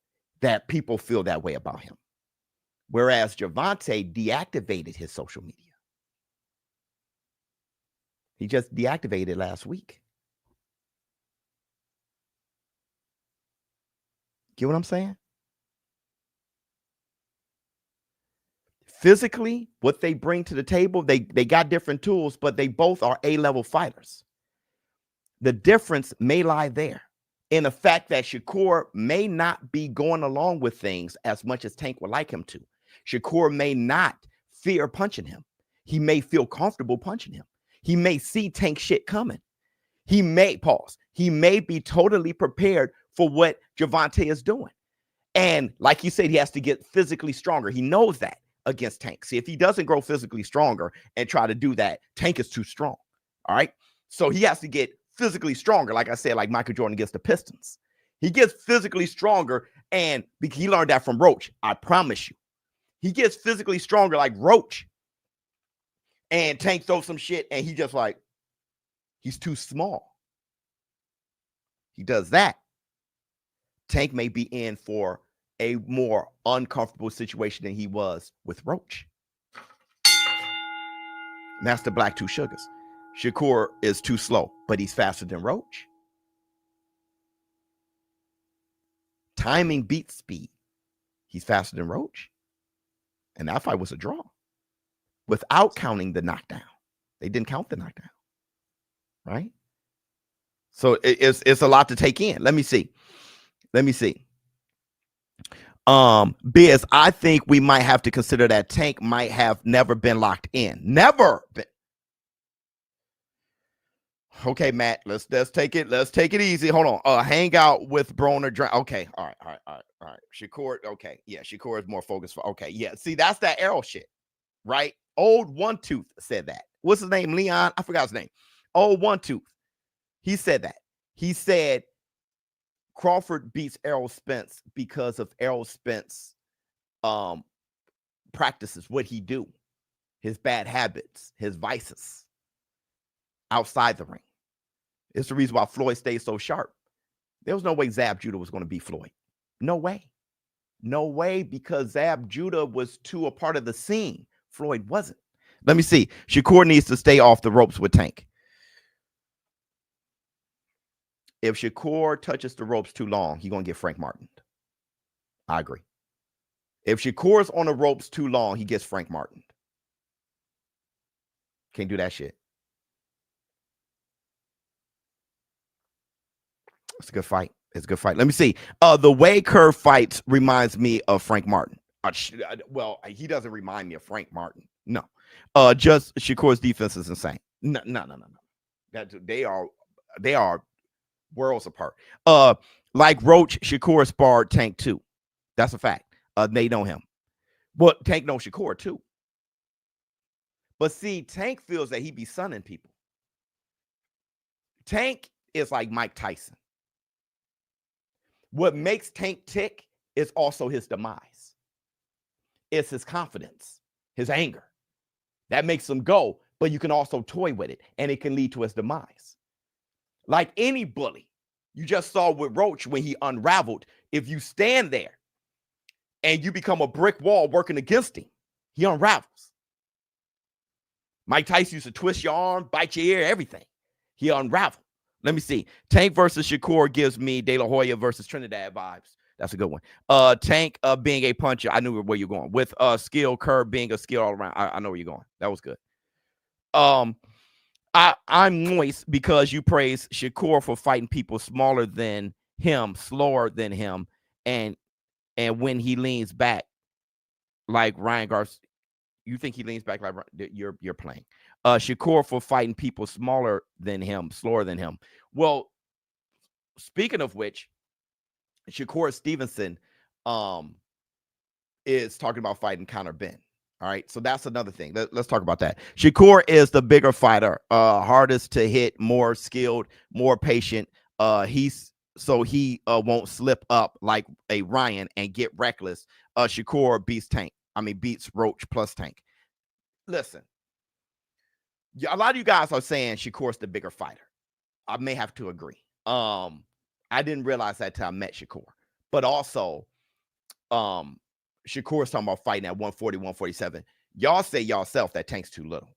that people feel that way about him. Whereas Gervonta deactivated his social media. He just deactivated last week. Get what I'm saying? Physically, what they bring to the table, they got different tools, but they both are A-level fighters. The difference may lie there in the fact that Shakur may not be going along with things as much as Tank would like him to. Shakur may not fear punching him. He may feel comfortable punching him. He may see Tank shit coming. He may be totally prepared for what Gervonta is doing. And like you said, he has to get physically stronger. He knows that against Tank. See, if he doesn't grow physically stronger and try to do that, Tank is too strong. All right. So he has to get physically stronger. Like I said, like Michael Jordan against the Pistons. He gets physically stronger, and he learned that from Roach. I promise you. He gets physically stronger like Roach. And Tank throws some shit, and he just like, he's too small. He does that. Tank may be in for a more uncomfortable situation than he was with Roach. And that's the Black Two Sugars. Shakur is too slow, but he's faster than Roach. Timing beats speed. He's faster than Roach. And that fight was a draw without counting the knockdown. They didn't count the knockdown, right? So it's a lot to take in. Let me see. Biz, I think we might have to consider that Tank might have never been locked in. Never been. Okay, Matt, let's take it easy. Hold on. Hang out with Broner. Okay, all right. Shakur, okay. Yeah, Shakur is more focused for okay. Yeah, see, that's that arrow shit, right? Old One Tooth said that. What's his name? Leon? I forgot his name. Old One Tooth. He said that. He said Crawford beats Errol Spence because of Errol Spence practices, what he do, his bad habits, his vices outside the ring. It's the reason why Floyd stays so sharp. There was no way Zab Judah was going to beat Floyd. No way. No way, because Zab Judah was too a part of the scene. Floyd wasn't. Let me see. Shakur needs to stay off the ropes with Tank. If Shakur touches the ropes too long, he's going to get Frank Martin. I agree. If Shakur's on the ropes too long, he gets Frank Martin. Can't do that shit. It's a good fight. It's a good fight. Let me see. The way Curve fights reminds me of Frank Martin. Well, he doesn't remind me of Frank Martin. No. Just Shakur's defense is insane. No. They are worlds apart. Like Roach, Shakur sparred Tank too. That's a fact. They know him. But Tank knows Shakur too. But see, Tank feels that he be sunning people. Tank is like Mike Tyson. What makes Tank tick is also his demise. It's his confidence, his anger. That makes him go, but you can also toy with it, and it can lead to his demise. Like any bully, you just saw with Roach when he unraveled. If you stand there and you become a brick wall working against him, he unravels. Mike Tyson used to twist your arm, bite your ear, everything. He unraveled. Let me see. Tank versus Shakur gives me De La Hoya versus Trinidad vibes. That's a good one. Tank being a puncher. I knew where you're going. With skill, Curb being a skill all around. I know where you're going. That was good. I'm moist because you praise Shakur for fighting people smaller than him, slower than him, and when he leans back like Ryan Garcia, you think he leans back like you're playing. Shakur for fighting people smaller than him, slower than him. Well, speaking of which, Shakur Stevenson is talking about fighting Conor Benn. All right, so that's another thing. Let's talk about that. Shakur is the bigger fighter, hardest to hit, more skilled, more patient. He won't slip up like a Ryan and get reckless. Shakur beats Roach plus Tank. Listen, a lot of you guys are saying Shakur's the bigger fighter. I may have to agree. I didn't realize that till I met Shakur. But also, Shakur's talking about fighting at 140, 147. Y'all say yourself that Tank's too little,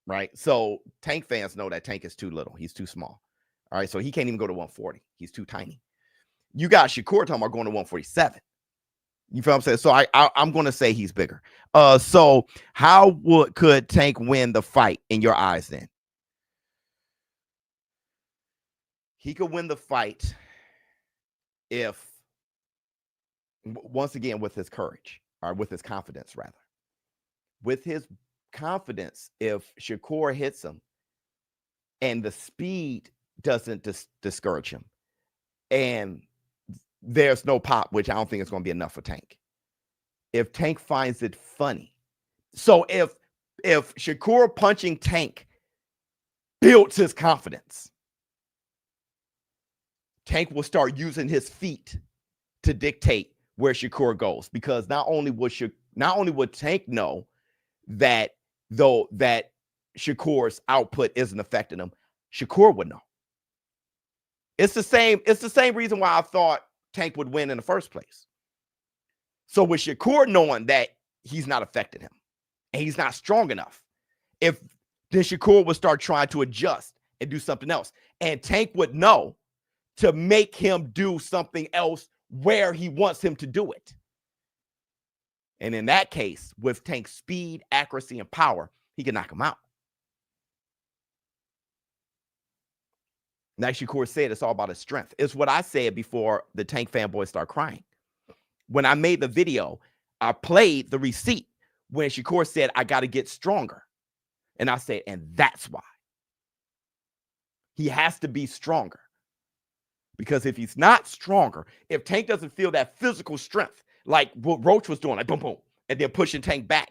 right? So Tank fans know that Tank is too little. He's too small. All right, so he can't even go to 140. He's too tiny. You got Shakur talking about going to 147. You feel what I'm saying? So I'm going to say he's bigger. So how could Tank win the fight in your eyes then? He could win the fight if, once again, with his courage, or with his confidence, rather. With his confidence, if Shakur hits him and the speed doesn't discourage him, and there's no pop, which I don't think it's going to be enough for Tank. If Tank finds it funny. So if Shakur punching Tank builds his confidence, Tank will start using his feet to dictate where Shakur goes, because not only would Tank know that Shakur's output isn't affecting him, Shakur would know. It's the same reason why I thought Tank would win in the first place. So with Shakur knowing that he's not affecting him and he's not strong enough, then Shakur would start trying to adjust and do something else. And Tank would know to make him do something else where he wants him to do it. And in that case, with Tank's speed, accuracy, and power, he can knock him out. Like Shakur said, it's all about his strength. It's what I said before the Tank fanboys start crying. When I made the video, I played the receipt when Shakur said, I got to get stronger. And I said, and that's why. He has to be stronger. Because if he's not stronger, if Tank doesn't feel that physical strength, like what Roach was doing, like boom, boom, and then pushing Tank back.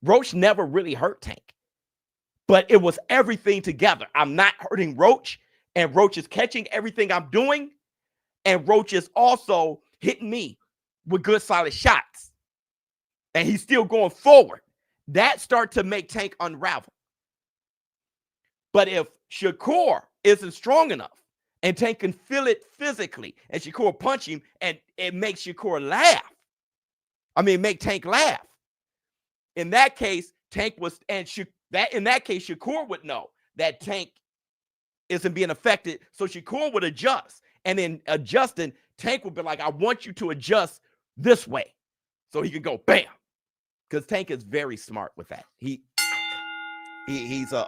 Roach never really hurt Tank. But it was everything together. I'm not hurting Roach, and Roach is catching everything I'm doing, and Roach is also hitting me with good, solid shots. And he's still going forward. That starts to make Tank unravel. But if Shakur isn't strong enough, and Tank can feel it physically, and Shakur punch him, and it makes Shakur laugh. Make Tank laugh. In that case, Shakur would know that Tank isn't being affected, so Shakur would adjust. And in adjusting, Tank would be like, I want you to adjust this way. So he could go bam. Because Tank is very smart with that. He's a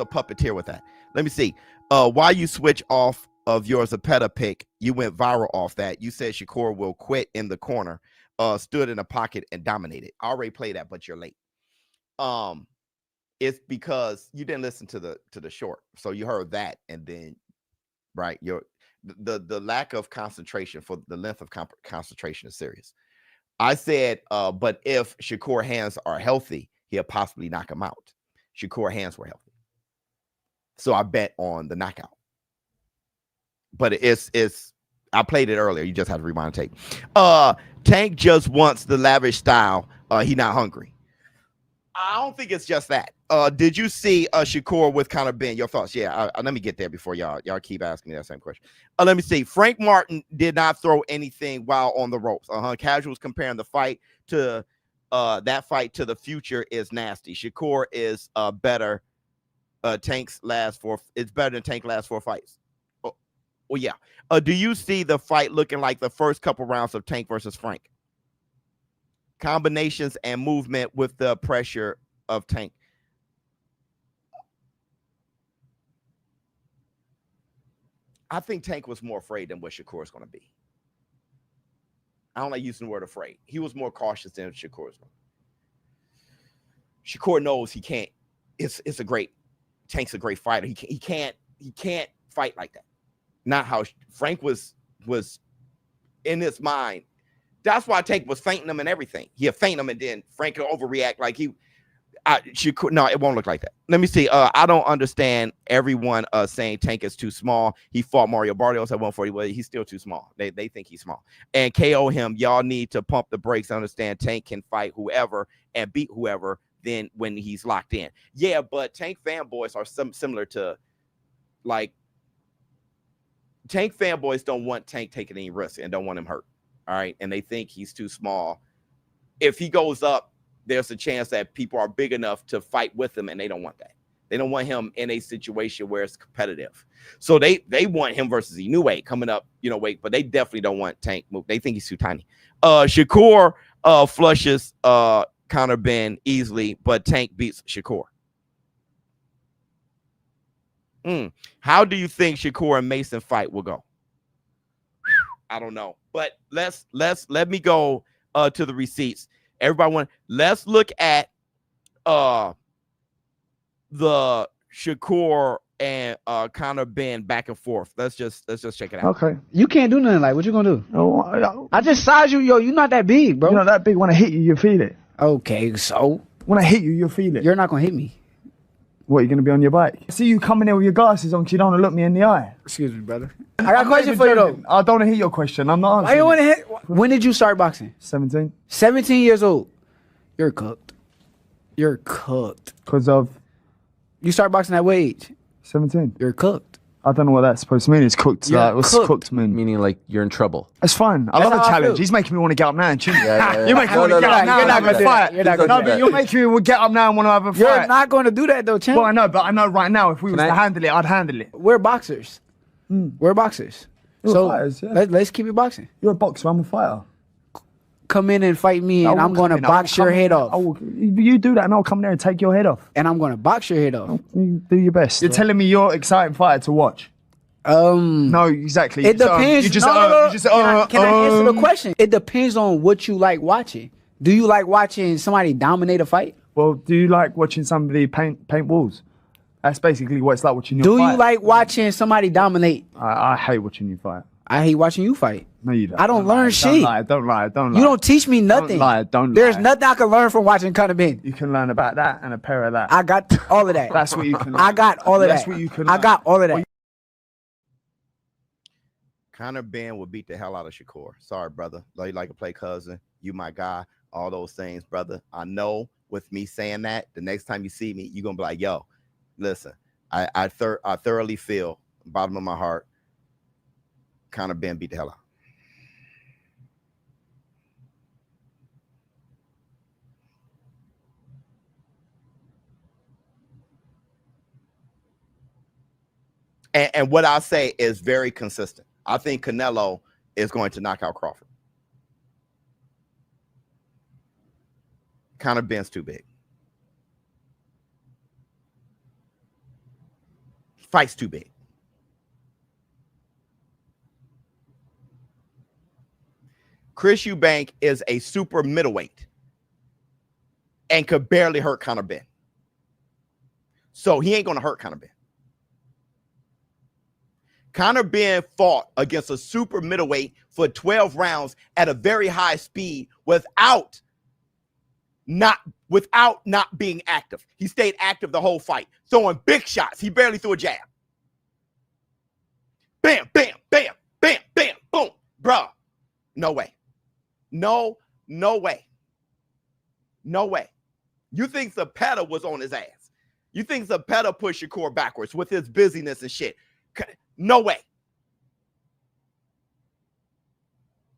puppeteer with that. Let me see. Why you switch off of your Zepeda pick? You went viral off that. You said Shakur will quit in the corner, stood in a pocket and dominated. I already played that, but you're late. it's because you didn't listen to the short. So you heard that, and then right, the lack of concentration for the length of concentration is serious. I said, but if Shakur hands are healthy, he'll possibly knock him out. Shakur hands were healthy, so I bet on the knockout. But it's I played it earlier. You just have to rewind the tape. Tank just wants the lavish style. He not hungry. I don't think it's just that. Did you see Shakur with Conor Benn? Your thoughts? Yeah, let me get there before y'all keep asking me that same question. Let me see. Frank Martin did not throw anything while on the ropes. Casuals comparing the fight to that fight to the future is nasty. Shakur is better. Tank's last four. It's better than Tank last 4 fights. Well, yeah. Do you see the fight looking like the first couple rounds of Tank versus Frank? Combinations and movement with the pressure of Tank. I think Tank was more afraid than what Shakur is going to be. I don't like using the word afraid. He was more cautious than Shakur is. Shakur knows he can't. It's a great. Tank's a great fighter. He can't fight like that. Not how Frank was in his mind. That's why Tank was fainting him and everything. He'll faint him and then Frank will overreact like no, it won't look like that. Let me see. I don't understand everyone saying Tank is too small. He fought Mario Barrios at 140. Well, he's still too small. They think he's small. And KO him. Y'all need to pump the brakes. Understand Tank can fight whoever and beat whoever then when he's locked in. Yeah, but Tank fanboys are similar to like Tank fanboys don't want Tank taking any risks and don't want him hurt. All right. And they think he's too small. If he goes up, there's a chance that people are big enough to fight with him, and they don't want that. They don't want him in a situation where it's competitive. So they want him versus Inoue coming up, weight, but they definitely don't want Tank move. They think he's too tiny. Shakur flushes Conor Benn easily, but Tank beats Shakur. How do you think Shakur and Mason fight will go? I don't know, but let me go to the receipts. Everybody let's look at the Shakur and Conor Benn back and forth. Let's just check it out. Okay. You can't do nothing. Like, what you gonna do? Oh, I just size you, yo. You're not that big, bro. You're not that big. When I hit you, you feel it. Okay, so when I hit you, you'll feel it. You're not gonna hit me. What, you're gonna be on your bike? I see you coming in with your glasses on because you don't want to look me in the eye. Excuse me, brother. I got a question for you, though. I don't want to hear your question. I'm not answering. Why you want to hit? When did you start boxing? 17. 17 years old. You're cooked. You're cooked. Because of? You start boxing at what age? 17. You're cooked. I don't know what that's supposed to mean. It's cooked. Like, what's cooked mean? Meaning like you're in trouble. It's fine. I love a challenge. He's making me want to get up now and chill. You're making me want to get up now. You're not going to fight. You're making me want to get up now and want to have a fight. You're not going to do that though, champ. Well, I know right now if we was to handle it, I'd handle it. We're boxers. We're boxers. You're fighters, yeah. Let's keep it boxing. You're a boxer. I'm a fighter. Come in and fight me, and I'm going to box your head off. You do that, and I'll come there and take your head off. And I'm going to box your head off. You do your best. You're telling me you're an exciting fighter to watch. No, exactly. It depends. Can I answer the question? It depends on what you like watching. Do you like watching somebody dominate a fight? Well, do you like watching somebody paint walls? That's basically what it's like watching you fight. Do you like watching somebody dominate? I hate watching you fight. I hate watching you fight. No, you don't. I don't learn shit. Don't lie. You don't teach me nothing. Don't lie. There's nothing I can learn from watching Conor Benn. You can learn about that and a pair of that. I got all of that. That's what you can learn. I got all of that. That's what you can learn. I got all of that. Conor Benn will beat the hell out of Shakur. Sorry, brother. Like to play cousin. You my guy. All those things, brother. I know with me saying that, the next time you see me, you're going to be like, yo, listen, I thoroughly feel, bottom of my heart, Conor Benn beat the hell out. And what I say is very consistent. I think Canelo is going to knock out Crawford. Conor Benn's too big. Fight's too big. Chris Eubank is a super middleweight and could barely hurt Conor Benn. So he ain't going to hurt Conor Benn. Conor Benn fought against a super middleweight for 12 rounds at a very high speed without not being active. He stayed active the whole fight, throwing big shots. He barely threw a jab. Bam, bam, bam, bam, bam, boom. Bruh, no way. No way. No way. You think Zepeda was on his ass. You think Zepeda pushed Shakur backwards with his busyness and shit. No way.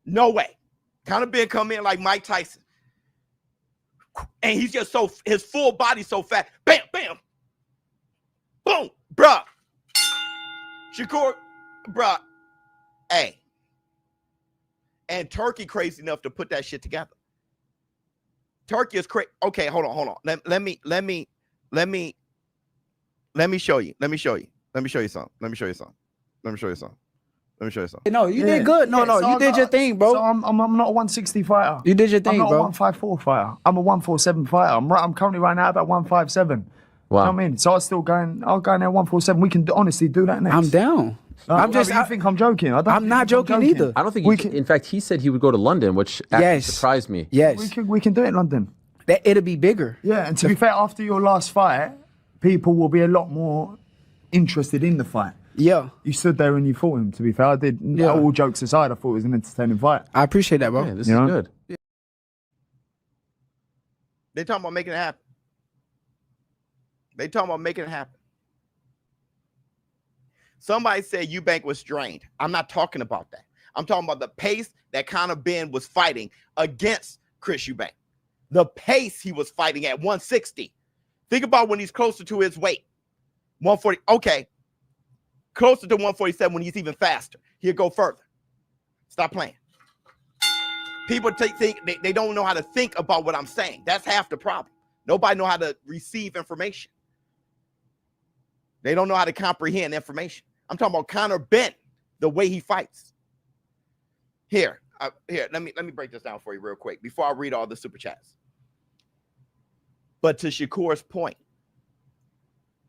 No way. Conor Benn come in like Mike Tyson. And he's just so, his full body so fat. Bam, bam. Boom. Bruh. Shakur, bruh. Hey. And Turkey crazy enough to put that shit together. Turkey is crazy. Okay, hold on. Let me show you. Let me show you something. No, you did good. No, you did your thing, bro. So I'm not a 160 fighter. You did your thing, I'm not bro. a 154 fighter. I'm a 147 fighter. I'm currently right now about 157. Wow. You know what I mean? So I'll go in there 147. We can honestly do that next. I'm down. You think I'm joking? I'm not joking either. I don't think we can. In fact, he said he would go to London, which actually surprised me. Yes. We can do it in London. It'll be bigger. Yeah, and to be fair, after your last fight, people will be a lot more interested in the fight. Yeah. You stood there and you fought him, to be fair. I did. Yeah. All jokes aside, I thought it was an entertaining fight. I appreciate that, bro. Yeah, this is good. They talking about making it happen. Somebody said Eubank was strained. I'm not talking about that. I'm talking about the pace that Conor Benn was fighting against Chris Eubank. The pace he was fighting at 160. Think about when he's closer to his weight. 140. Okay. Closer to 147 when he's even faster. He'll go further. Stop playing. People think they don't know how to think about what I'm saying. That's half the problem. Nobody know how to receive information. They don't know how to comprehend information. I'm talking about Conor Benn, the way he fights. Here, let me break this down for you real quick before I read all the super chats. But to Shakur's point,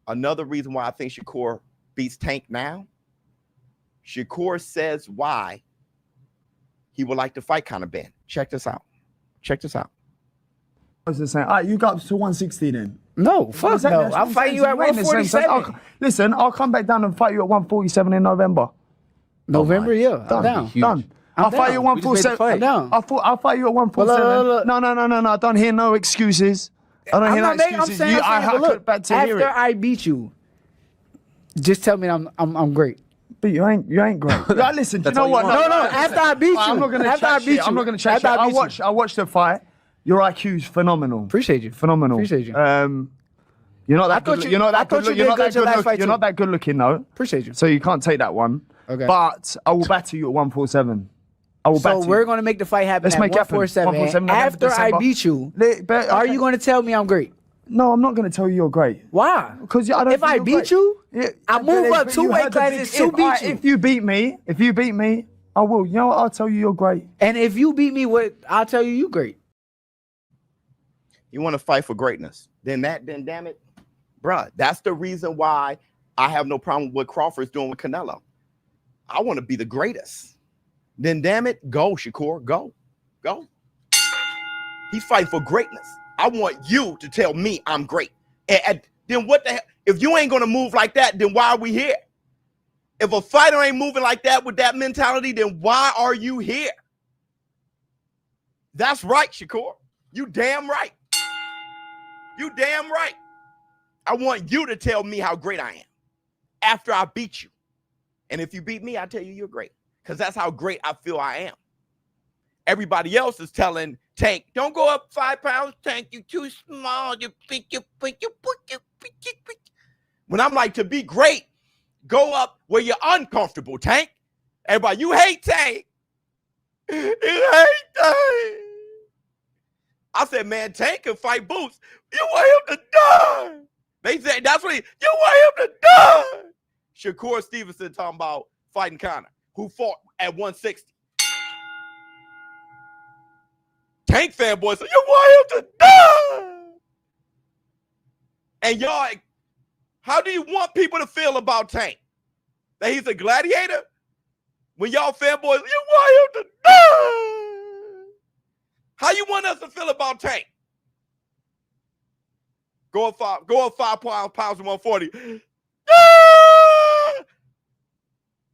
another reason why I think Shakur beats Tank now, Shakur says why he would like to fight Conor Benn. Check this out. I was just saying, all right, you got up to 160 then. No, fuck no. I'll fight you at 147. Listen, I'll come back down and fight you at 147 in November. November, yeah. I'm Done. I'll fight you at 147. I'm down. I'll fight you at 147. No. I don't hear no excuses. I don't hear no excuses. After I beat you, just tell me I'm great. But you ain't great. Listen, you know what? No. After I beat you. I'm not gonna chat shit. I'm not gonna chat shit. I watched the fight. Your IQ's phenomenal. Appreciate you. Phenomenal. Appreciate you. You're not that good. You're not that good looking though. Appreciate you. So you can't take that one. Okay. But I will battle you at 147. So we're gonna make the fight happen. Let's make 147. After I beat you, are you gonna tell me I'm great? No, I'm not gonna tell you you're great. Why? Because if I beat you, I move up 2 weight classes to beat you. If you beat me, I will. You know what? I'll tell you you're great. And if you beat me, I'll tell you you great. You want to fight for greatness, then damn it, bruh. That's the reason why I have no problem with what Crawford's doing with Canelo. I want to be the greatest. Then damn it, go Shakur, go. He's fighting for greatness. I want you to tell me I'm great. And then what the hell? If you ain't gonna move like that, then why are we here? If a fighter ain't moving like that with that mentality, then why are you here? That's right, Shakur. You damn right. You damn right. I want you to tell me how great I am after I beat you. And if you beat me, I tell you you're great. Because that's how great I feel I am. Everybody else is telling Tank, don't go up 5 pounds, Tank. You too small. When I'm like, to be great, go up where you're uncomfortable, Tank. Everybody, you hate Tank. You hate Tank. I said, man, Tank can fight Boots. You want him to die. They said, that's what you want him to die. Shakur Stevenson talking about fighting Conor, who fought at 160. Tank fanboy said, you want him to die. And y'all, How do you want people to feel about Tank? That he's a gladiator? When y'all fanboys, you want him to die. How you want us to feel about Tank? Go up 5 pounds and 140.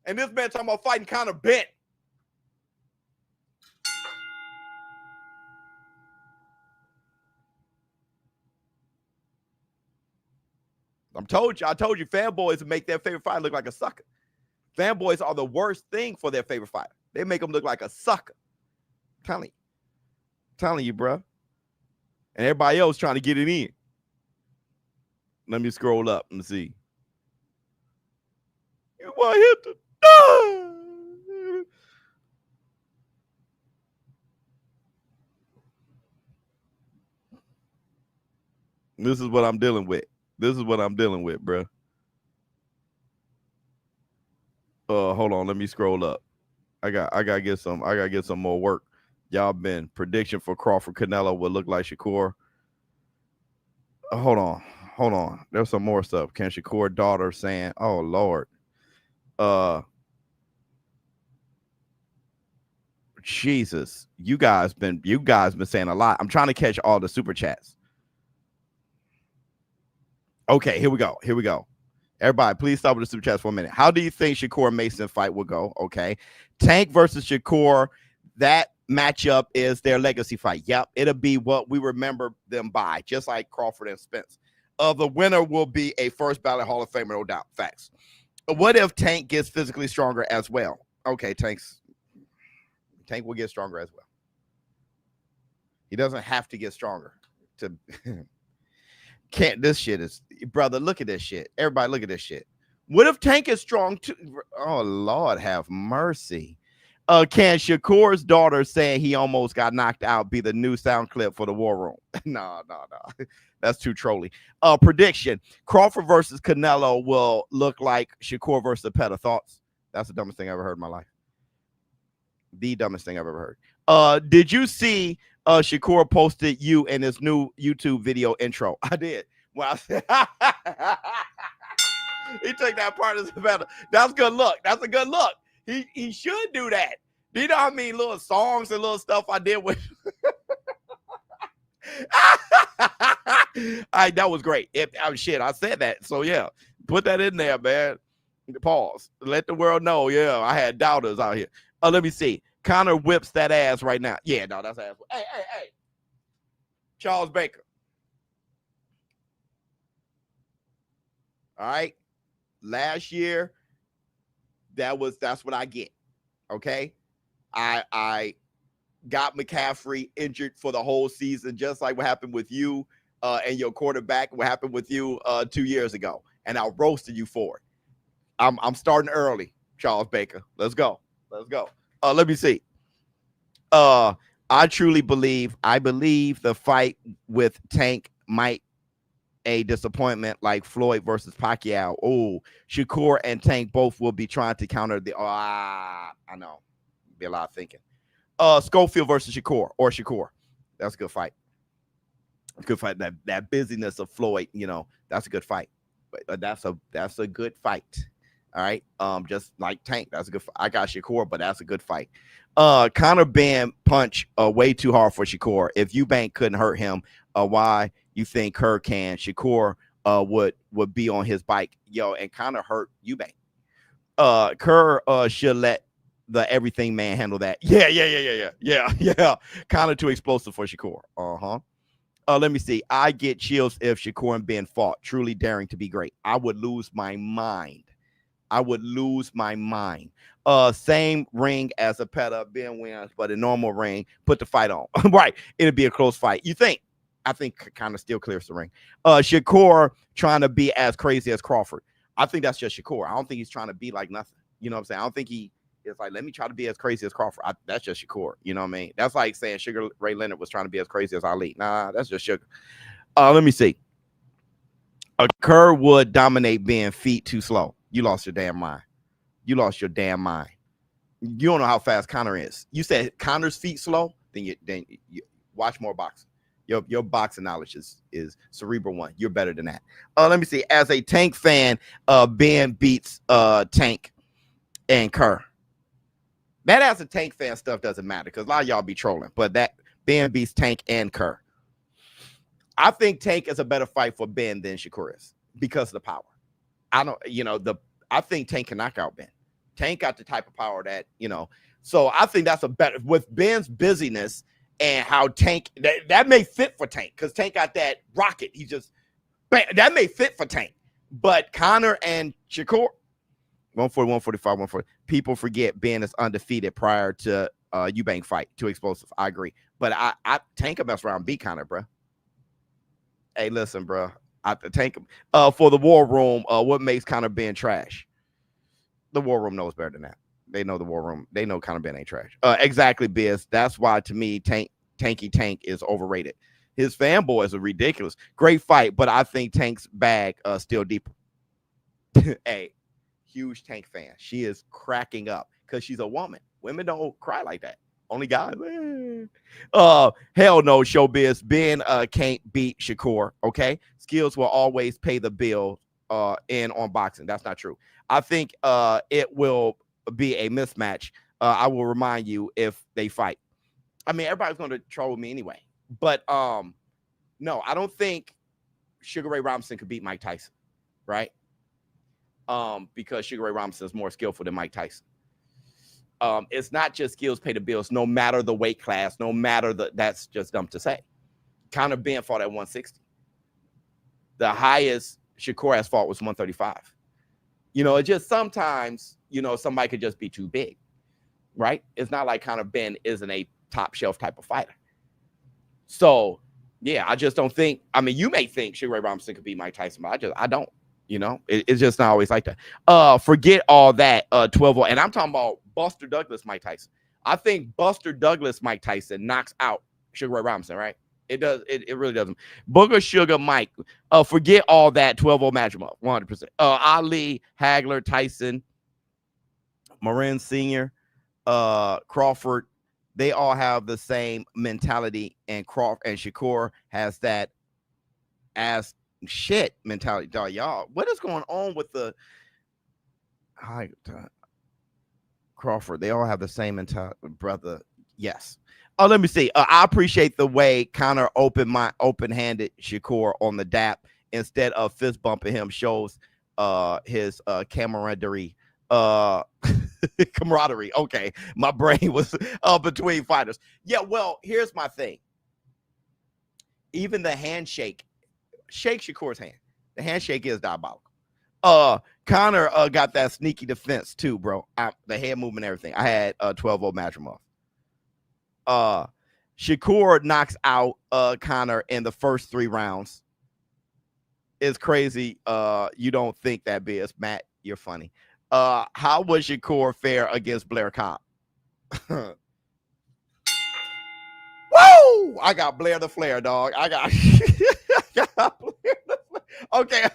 And this man talking about fighting Conor Benn. I told you, fanboys make their favorite fighter look like a sucker. Fanboys are the worst thing for their favorite fighter. They make them look like a sucker. I'm telling you, bro. And everybody else trying to get it in. Let me scroll up and see. You want him to die? This is what I'm dealing with. Bro. Hold on, let me scroll up. I gotta get some more work. Y'all been prediction for Crawford Canelo would look like Shakur. Hold on. There's some more stuff. Can Shakur daughter saying, oh Lord. Jesus, you guys been saying a lot. I'm trying to catch all the super chats. Okay, here we go. Everybody, please stop with the super chats for a minute. How do you think Shakur Mason fight will go? Okay. Tank versus Shakur, that matchup is their legacy fight. Yep, it'll be what we remember them by, just like Crawford and Spence. The winner will be a first ballot Hall of Famer, no doubt. Facts. What if Tank gets physically stronger as well? Okay, Tank will get stronger as well. He doesn't have to get stronger to this shit is, brother, look at this shit. Everybody look at this shit. What if Tank is strong too? Oh Lord have mercy. Can Shakur's daughter saying he almost got knocked out be the new sound clip for the war room? No. That's too trolly. Prediction. Crawford versus Canelo will look like Shakur versus Zepeda. Thoughts? That's the dumbest thing I ever heard in my life. The dumbest thing I've ever heard. Did you see Shakur posted you in his new YouTube video intro? I did. Well, I said, he took that part as better. That's good look. That's a good look. He should do that. Do you know how many little songs and little stuff I did with? All right, that was great. Shit, I said that. So yeah, put that in there, man. Pause. Let the world know. Yeah, I had doubters out here. Let me see. Conor whips that ass right now. Yeah, no, that's ass. Hey. Charles Baker. All right. Last year, that's what I get. Okay. I got McCaffrey injured for the whole season, just like what happened with you and your quarterback, what happened with you 2 years ago. And I roasted you for it. I'm starting early, Charles Baker. Let's go. Let me see. I believe the fight with Tank might a disappointment like Floyd versus Pacquiao. Oh, Shakur and Tank both will be trying to counter the I know. Be a lot of thinking. Schofield versus Shakur. That's a good fight. Good fight. That busyness of Floyd, that's a good fight. But that's a good fight. All right. Just like Tank, that's a good fight. I got Shakur, but that's a good fight. Conor Benn punch way too hard for Shakur. If Eubank couldn't hurt him, why you think Kerr can? Shakur would be on his bike, and Conor hurt Eubank. Kerr should let the everything man handle that. Yeah. Conor too explosive for Shakur. Let me see. I get chills if Shakur and Benn fought. Truly daring to be great. I would lose my mind. Same ring as Zepeda. Benn wins, but a normal ring. Put the fight on. Right. It'll be a close fight. You think? I think kind of still clears the ring. Shakur trying to be as crazy as Crawford. I think that's just Shakur. I don't think he's trying to be like nothing. You know what I'm saying? I don't think he is like, let me try to be as crazy as Crawford. That's just Shakur. You know what I mean? That's like saying Sugar Ray Leonard was trying to be as crazy as Ali. Nah, that's just Sugar. Let me see. Kerr would dominate being feet too slow. You lost your damn mind. You don't know how fast Conor is. You said Conor's feet slow? Then you watch more boxing. Your boxing knowledge is cerebral one. You're better than that. Let me see. As a Tank fan, Ben beats Tank and Kerr. That as a Tank fan stuff doesn't matter because a lot of y'all be trolling. But that Ben beats Tank and Kerr. I think Tank is a better fight for Ben than Shakur is because of the power. I think Tank can knock out Ben. Tank got the type of power that, so I think that's a better with Ben's busyness and how Tank that may fit for Tank because Tank got that rocket. He just that may fit for Tank, but Conor and Shakur 140, 145, 140. People forget Ben is undefeated prior to Eubank fight. Too explosive. I agree, but I Tank a mess around beat Conor, bro. Hey, listen, bro. I Tank for the War Room. What makes Conor Ben trash? The War Room knows better than that. They know the War Room. They know Conor Ben ain't trash. Exactly, Biz. That's why, to me, Tanky Tank is overrated. His fanboys are ridiculous. Great fight, but I think Tank's bag still deeper. Hey, huge Tank fan. She is cracking up because she's a woman. Women don't cry like that. Only guys. Hell no, ShowBizz. Ben can't beat Shakur. Okay, skills will always pay the bill. In on boxing. That's not true. I think it will be a mismatch. I will remind you if they fight. I mean, everybody's going to troll me anyway. But no, I don't think Sugar Ray Robinson could beat Mike Tyson, right? Because Sugar Ray Robinson is more skillful than Mike Tyson. It's not just skills pay the bills, no matter the weight class, no matter that's just dumb to say. Conor Ben fought at 160. The highest Shakur has fought was 135. It just sometimes, somebody could just be too big, right? It's not like Conor Ben isn't a top shelf type of fighter. So, yeah, I just don't think. I mean, you may think Sugar Ray Robinson could beat Mike Tyson, but I don't. It's just not always like that. Forget all that. 12-0, and I'm talking about Buster Douglas, Mike Tyson. I think Buster Douglas, Mike Tyson knocks out Sugar Ray Robinson, right? It does. It really doesn't. Booger Sugar Mike. Forget all that. 12-0 match 'em up. 100%. Ali, Hagler, Tyson, Morin Sr., Crawford. They all have the same mentality, and Crawford and Shakur has that ass shit mentality. Dog, y'all, what is going on with the Crawford? They all have the same mentality, brother. Yes. Oh, let me see. I appreciate the way Conor open-handed Shakur on the DAP instead of fist bumping him. Shows his camaraderie. Camaraderie. Okay, my brain was between fighters. Yeah. Well, here's my thing. Even the handshake, shake Shakur's hand. The handshake is diabolical. Conor got that sneaky defense too, bro. The head movement, everything. I had 12-0 match him off. Shakur knocks out Conor in the first 3 rounds. It's crazy. You don't think that, Biz. Matt, you're funny. How was Shakur fare against Blair Cobb? Woo! I got Blair the Flair, dog. I got Blair the Flair. Okay.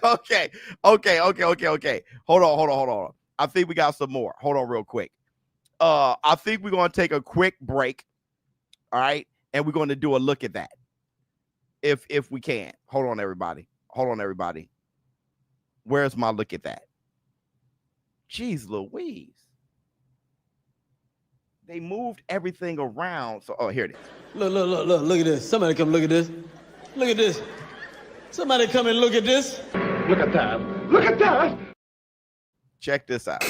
Hold on. I think we got some more. Hold on real quick. I think we're going to take a quick break. All right. And we're going to do a look at that. If we can. Hold on, everybody. Where's my look at that? Jeez Louise. They moved everything around. So, here it is. Look at this. Somebody come look at this. Look at this. Somebody come and look at this. Look at that. Check this out.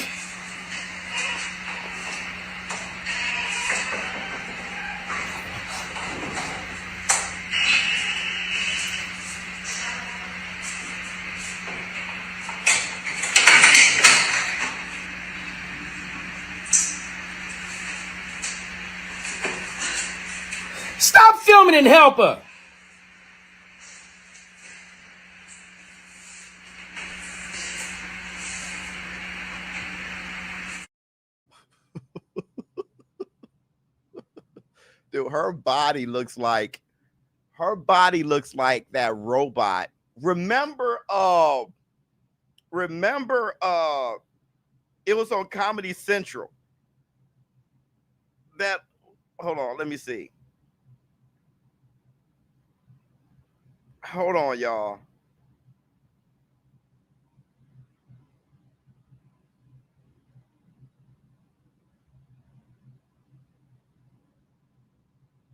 Stop filming and help her. Dude, her body looks like that robot. Remember it was on Comedy Central. Hold on, let me see. Hold on, y'all.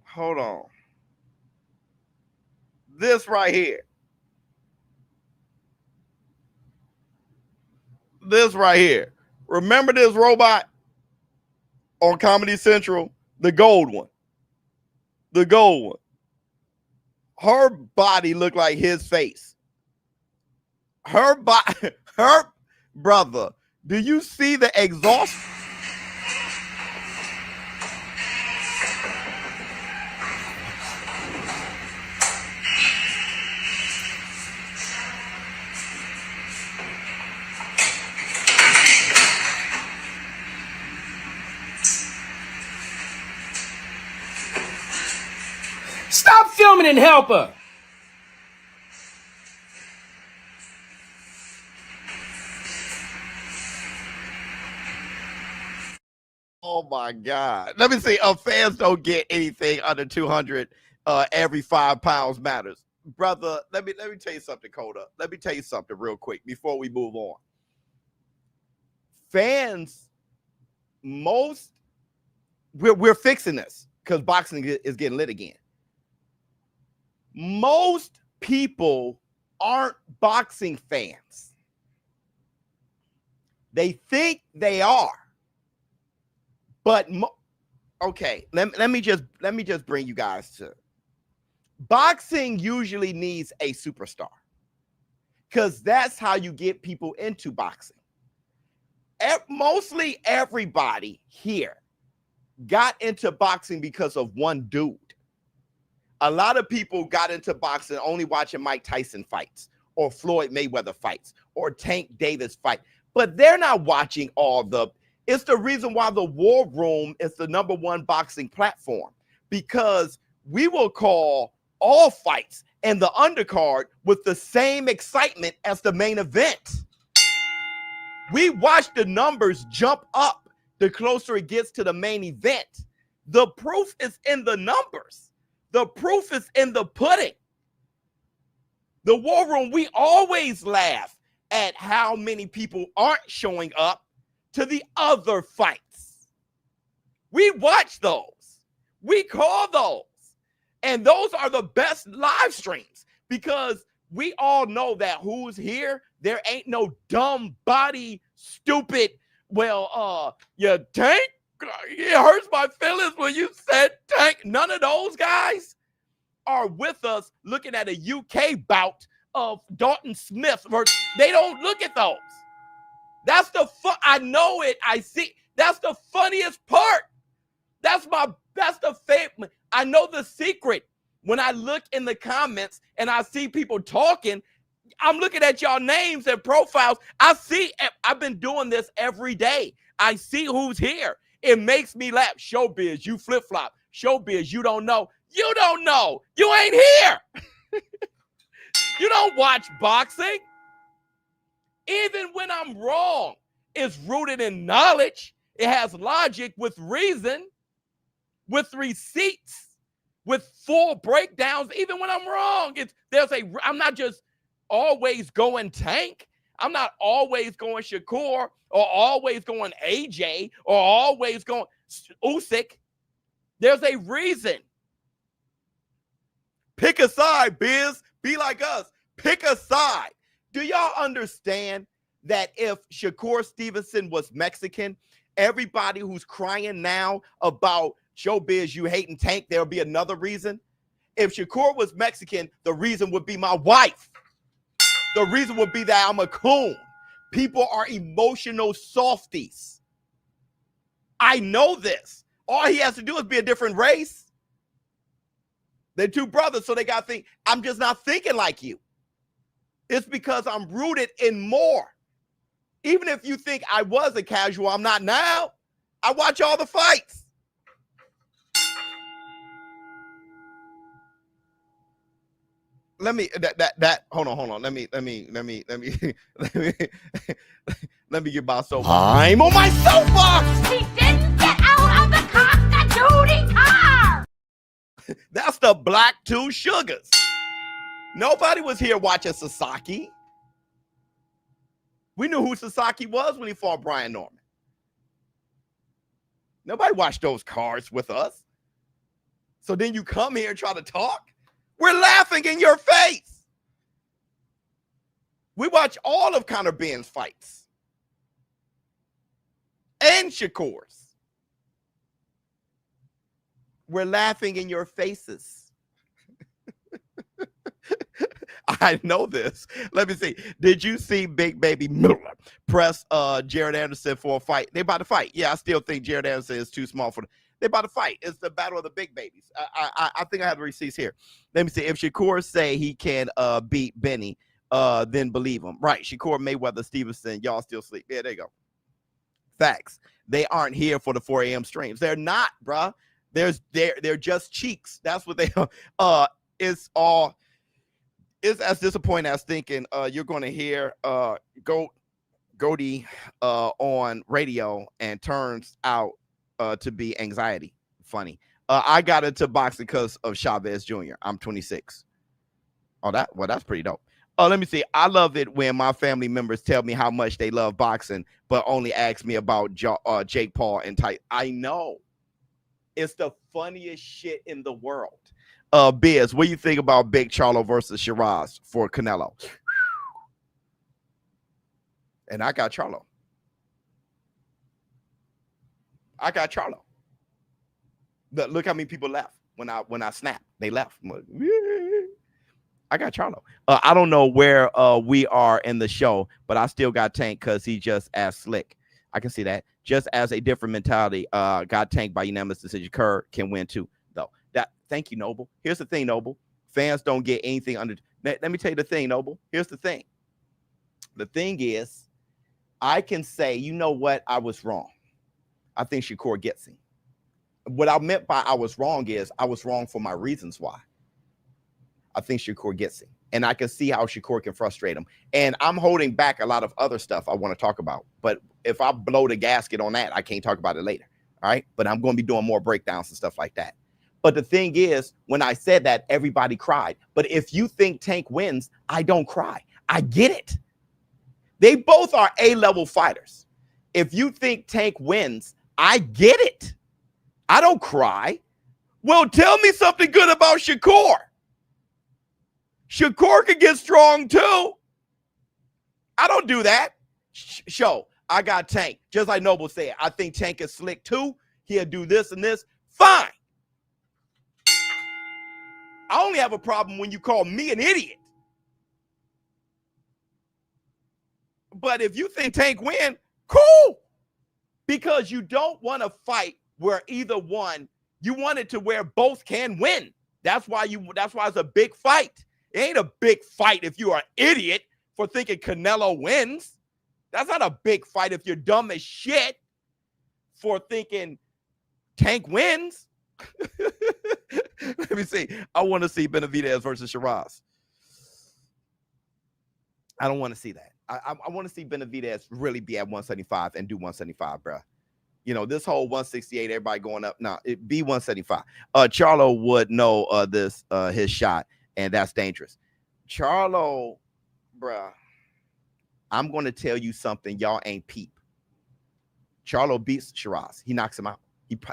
Hold on. This right here. This right here. Remember this robot on Comedy Central? The gold one. The gold one. Her body looked like his face. Her body, her brother. Do you see the exhaust? Stop filming and help her. Oh my God. Let me see. Fans don't get anything under 200. Every 5 pounds matters. Brother, let me tell you something, Coda. Let me tell you something real quick before we move on. Fans, we're fixing this because boxing is getting lit again. Most people aren't boxing fans. They think they are. But okay, let me just bring you guys to boxing. Usually needs a superstar because that's how you get people into boxing. Mostly everybody here got into boxing because of one dude. A lot of people got into boxing only watching Mike Tyson fights or Floyd Mayweather fights or Tank Davis fight, but they're not watching all the. It's the reason why the War Room is the #1 boxing platform, because we will call all fights and the undercard with the same excitement as the main event. We watch the numbers jump up the closer it gets to the main event. The proof is in the numbers. The proof is in the pudding. The War Room, we always laugh at how many people aren't showing up to the other fights. We watch those. We call those. And those are the best live streams because we all know that who's here, there ain't no dumb body, stupid, you Tank, it hurts my feelings when you said Tank. None of those guys are with us looking at a UK bout of Dalton Smith. They don't look at those. That's the I know it. I see. That's the funniest part. That's the favorite. I know the secret. When I look in the comments and I see people talking, I'm looking at y'all names and profiles. I've been doing this every day. I see who's here. It makes me laugh. ShowBizz, you flip-flop. ShowBizz, you don't know. You don't know. You ain't here. You don't watch boxing. Even when I'm wrong, it's rooted in knowledge. It has logic with reason, with receipts, with full breakdowns. Even when I'm wrong, I'm not just always going Tank. I'm not always going Shakur or always going AJ or always going Usyk. There's a reason. Pick a side, Biz. Be like us. Pick a side. Do y'all understand that if Shakur Stevenson was Mexican, everybody who's crying now about ShowBizz, you hating Tank, there'll be another reason? If Shakur was Mexican, the reason would be my wife. The reason would be that I'm a coon. People are emotional softies. I know this. All he has to do is be a different race. They're two brothers, so they got to think, I'm just not thinking like you. It's because I'm rooted in more. Even if you think I was a casual, I'm not now. I watch all the fights. Let me hold on. Let me get my soapbox. I'm on my soapbox. He didn't get out of the cock-a-doodle car. That's the Black Two Sugars. Nobody was here watching Sasaki. We knew who Sasaki was when he fought Brian Norman. Nobody watched those cards with us. So then you come here and try to talk? We're laughing in your face. We watch all of Conor Benn's fights. And Shakur's. We're laughing in your faces. I know this. Let me see. Did you see Big Baby Miller press Jared Anderson for a fight? They about to fight. Yeah, I still think Jared Anderson is too small for them. They about to fight. It's the battle of the big babies. I think I have the receipts here. Let me see. If Shakur say he can beat Benny, then believe him. Right. Shakur, Mayweather, Stevenson, y'all still sleep. Yeah, there you go. Facts. They aren't here for the 4 a.m. streams. They're not, bruh. They're just cheeks. That's what they are. It's as disappointing as thinking you're going to hear Goldie on radio and turns out to be anxiety. Funny. I got into boxing because of Chavez Jr. I'm 26. Oh, that's pretty dope. Let me see. I love it when my family members tell me how much they love boxing, but only ask me about Jake Paul and Tyson. I know. It's the funniest shit in the world. Biz, what do you think about Big Charlo versus Sheeraz for Canelo? And I got Charlo. Look how many people left when I snapped. They left. I'm like, I got Charlo. I don't know where we are in the show, but I still got Tank because he just as slick. I can see that. Just as a different mentality, got tanked by unanimous decision. Kerr can win too, though. Thank you, Noble. Here's the thing, Noble. Fans don't get anything under. Let me tell you the thing, Noble. Here's the thing. The thing is, I can say, you know what? I was wrong. I think Shakur gets him. What I meant by I was wrong is I was wrong for my reasons why. I think Shakur gets him. And I can see how Shakur can frustrate him. And I'm holding back a lot of other stuff I want to talk about. But if I blow the gasket on that, I can't talk about it later. All right. But I'm going to be doing more breakdowns and stuff like that. But the thing is, when I said that, everybody cried. But if you think Tank wins, I don't cry. I get it. They both are A-level fighters. If you think Tank wins, I get it. I don't cry. Well, tell me something good about Shakur. Shakur can get strong too. I don't do that. Show, I got Tank. Just like Noble said, I think Tank is slick too. He'll do this and this. Fine. I only have a problem when you call me an idiot. But if you think Tank win, cool. Because you don't want to fight where either one, you want it to where both can win. That's why it's a big fight. It ain't a big fight if you are an idiot for thinking Canelo wins. That's not a big fight if you're dumb as shit for thinking Tank wins. Let me see. I want to see Benavidez versus Sheeraz. I don't want to see that. I want to see Benavidez really be at 175 and do 175, bro. You know, this whole 168, everybody going up. No, it be 175. Charlo would know his shot, and that's dangerous. Charlo, bro, I'm going to tell you something y'all ain't peep. Charlo beats Sheeraz. He knocks him out.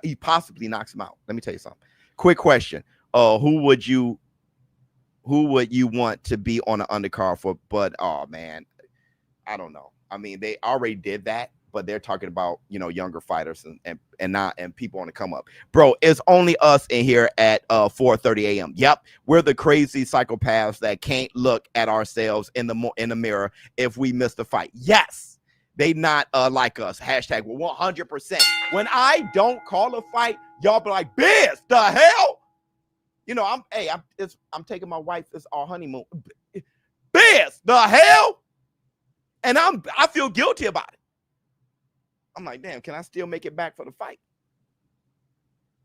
He possibly knocks him out. Let me tell you something. Quick question. Who would you want to be on an undercard for? But oh man, I don't know. I mean, they already did that, but they're talking about, you know, younger fighters and people on the come up. Bro, it's only us in here at 4:30 a.m. Yep, we're the crazy psychopaths that can't look at ourselves in the mirror if we miss the fight. Yes. They not like us. Hashtag 100%. When I don't call a fight, y'all be like, Biz, the hell? You know, I'm taking my wife. It's our honeymoon. Biz, the hell? And I feel guilty about it. I'm like, damn, can I still make it back for the fight?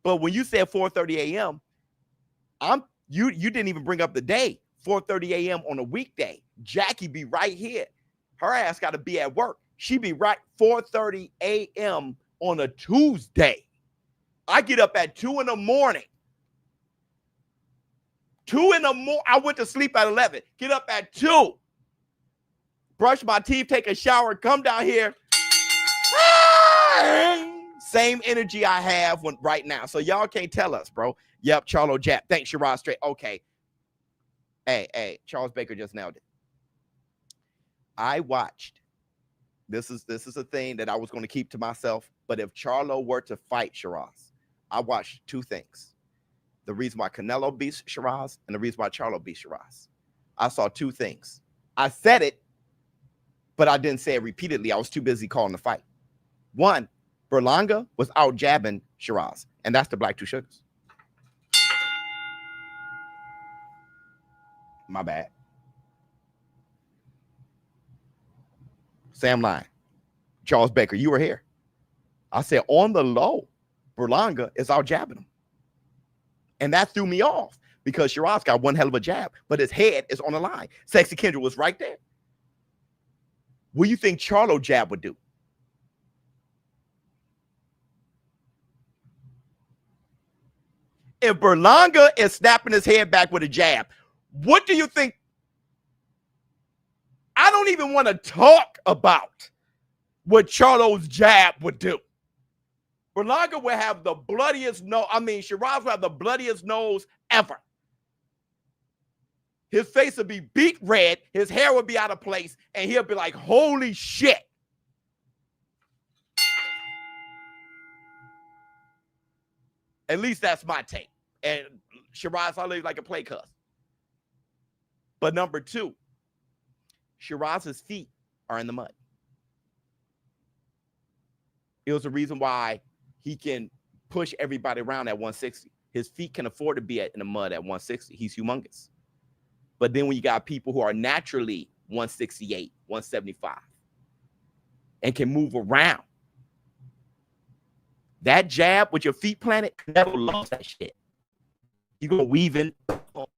But when you said 4:30 a.m., you didn't even bring up the day. 4:30 a.m. on a weekday. Jackie be right here. Her ass got to be at work. She be right 4:30 a.m. on a Tuesday. I get up at 2 in the morning 2 in the morning. I went to sleep at 11. Get up at 2. Brush my teeth, take a shower, come down here. Same energy I have right now. So y'all can't tell us, bro. Yep, Charlo jab. Thanks, Sheeraz. Straight. Okay. Hey, Charles Baker just nailed it. I watched. This is a thing that I was going to keep to myself. But if Charlo were to fight Sheeraz, I watched 2 things. The reason why Canelo beats Sheeraz and the reason why Charlo beats Sheeraz. I saw 2 things. I said it, but I didn't say it repeatedly. I was too busy calling the fight. 1, Berlanga was out jabbing Sheeraz, and that's the Black 2 Sugars. My bad. Sam lying. Charles Baker, you were here. I said on the low, Berlanga is out jabbing him. And that threw me off because Sheeraz got one hell of a jab, but his head is on the line. Sexy Kendra was right there. What do you think Charlo jab would do? If Berlanga is snapping his head back with a jab, what do you think? I don't even want to talk about what Charlo's jab would do. Berlanga would have the bloodiest nose. I mean, Sheeraz would have the bloodiest nose ever. His face would be beet red. His hair would be out of place. And he'll be like, holy shit. At least that's my take. And Sheeraz, I look like a play cuss. But number 2, Sheeraz's feet are in the mud. It was the reason why he can push everybody around at 160. His feet can afford to be in the mud at 160. He's humongous. But then when you got people who are naturally 168, 175, and can move around, that jab with your feet planted, Canelo loves that shit. You gonna weave in. What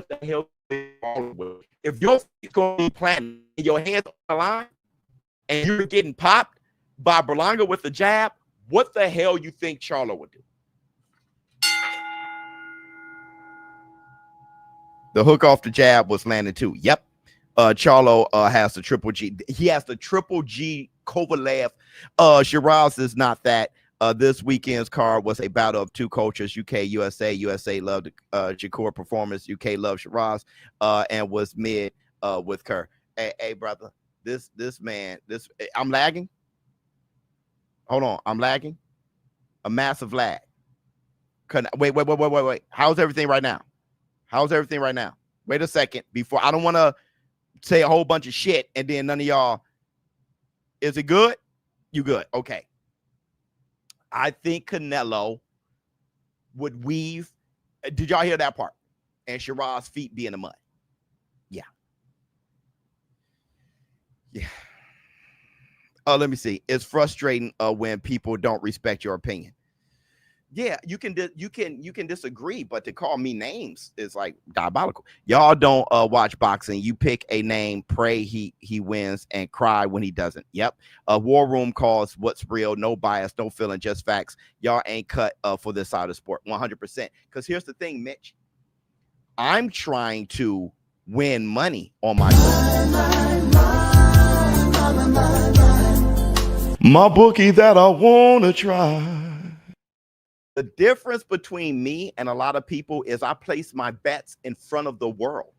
the hell? If your feet's gonna be planted and your hands on the line, and you're getting popped by Berlanga with the jab, what the hell you think Charlo would do? The hook off the jab was landed too. Yep. Charlo has the triple G. He has the triple G Kovalev. Sheeraz is not that. This weekend's card was a battle of 2 cultures, UK, USA. USA loved Shakur performance. UK loved Sheeraz and was mid with Kerr. Hey, brother, this man, I'm lagging. Hold on, I'm lagging. A massive lag. Wait. How's everything right now? How's everything right now? Wait a second. Before I don't want to say a whole bunch of shit and then none of y'all. Is it good? You good? Okay. I think Canelo would weave. Did y'all hear that part? And Sheeraz's feet be in the mud. Yeah. Let me see. It's frustrating when people don't respect your opinion. Yeah, you can disagree, but to call me names is like diabolical. Y'all don't watch boxing. You pick a name, pray he wins, and cry when he doesn't. Yep. War Room calls what's real, no bias, no feeling, just facts. Y'all ain't cut for this side of the sport, 100%. Because here's the thing, Mitch. I'm trying to win money on my bookie that I wanna try. The difference between me and a lot of people is I place my bets in front of the world.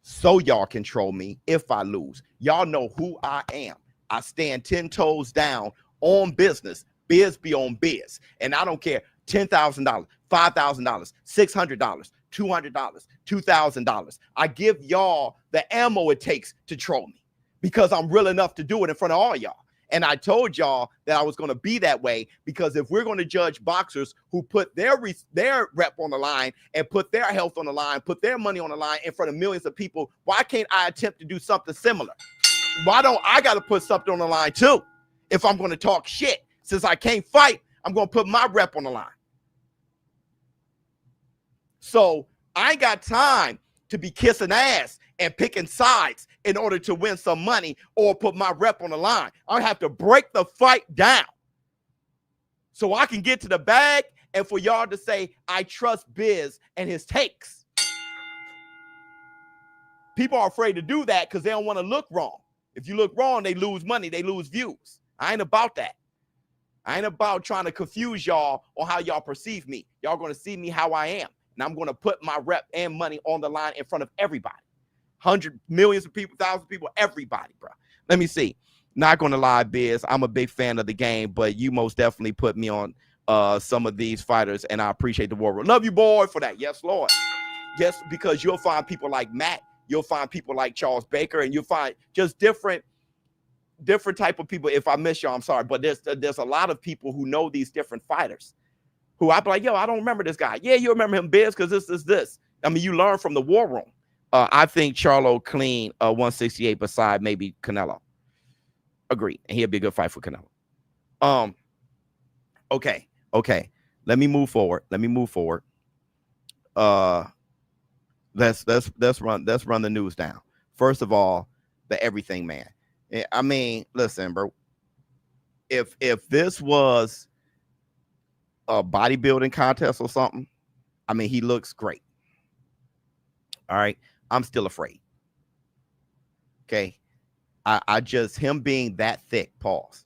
So y'all control me if I lose. Y'all know who I am. I stand 10 toes down on business. Biz be on biz. And I don't care. $10,000, $5,000, $600, $200, $2,000. I give y'all the ammo it takes to troll me because I'm real enough to do it in front of all y'all. And I told y'all that I was going to be that way because if we're going to judge boxers who put their rep on the line and put their health on the line, put their money on the line in front of millions of people, why can't I attempt to do something similar? Why don't I got to put something on the line too? If I'm going to talk shit, since I can't fight, I'm going to put my rep on the line. So I ain't got time to be kissing ass and picking sides in order to win some money or put my rep on the line. I have to break the fight down so I can get to the bag and for y'all to say, I trust Biz and his takes. People are afraid to do that because they don't want to look wrong. If you look wrong, they lose money, they lose views. I ain't about that. I ain't about trying to confuse y'all on how y'all perceive me. Y'all going to see me how I am. And I'm going to put my rep and money on the line in front of everybody. Hundreds, millions of people, thousands of people, everybody, bro. Let me see. Not going to lie, Biz. I'm a big fan of the game, but you most definitely put me on some of these fighters, and I appreciate the war room. Love you, boy, for that. Yes, Lord. Yes, because you'll find people like Matt. You'll find people like Charles Baker, and you'll find just different type of people. If I miss y'all, I'm sorry, but there's a lot of people who know these different fighters who I'd be like, yo, I don't remember this guy. Yeah, you remember him, Biz, because this. I mean, you learn from the war room. I think Charlo clean 168 beside maybe Canelo. Agreed. And he'll be a good fight for Canelo. Okay. Let me move forward. Let's run the news down. First of all, the everything man. I mean, listen, bro. If this was a bodybuilding contest or something, I mean, he looks great. All right. I'm still afraid. Okay. I just, him being that thick, pause,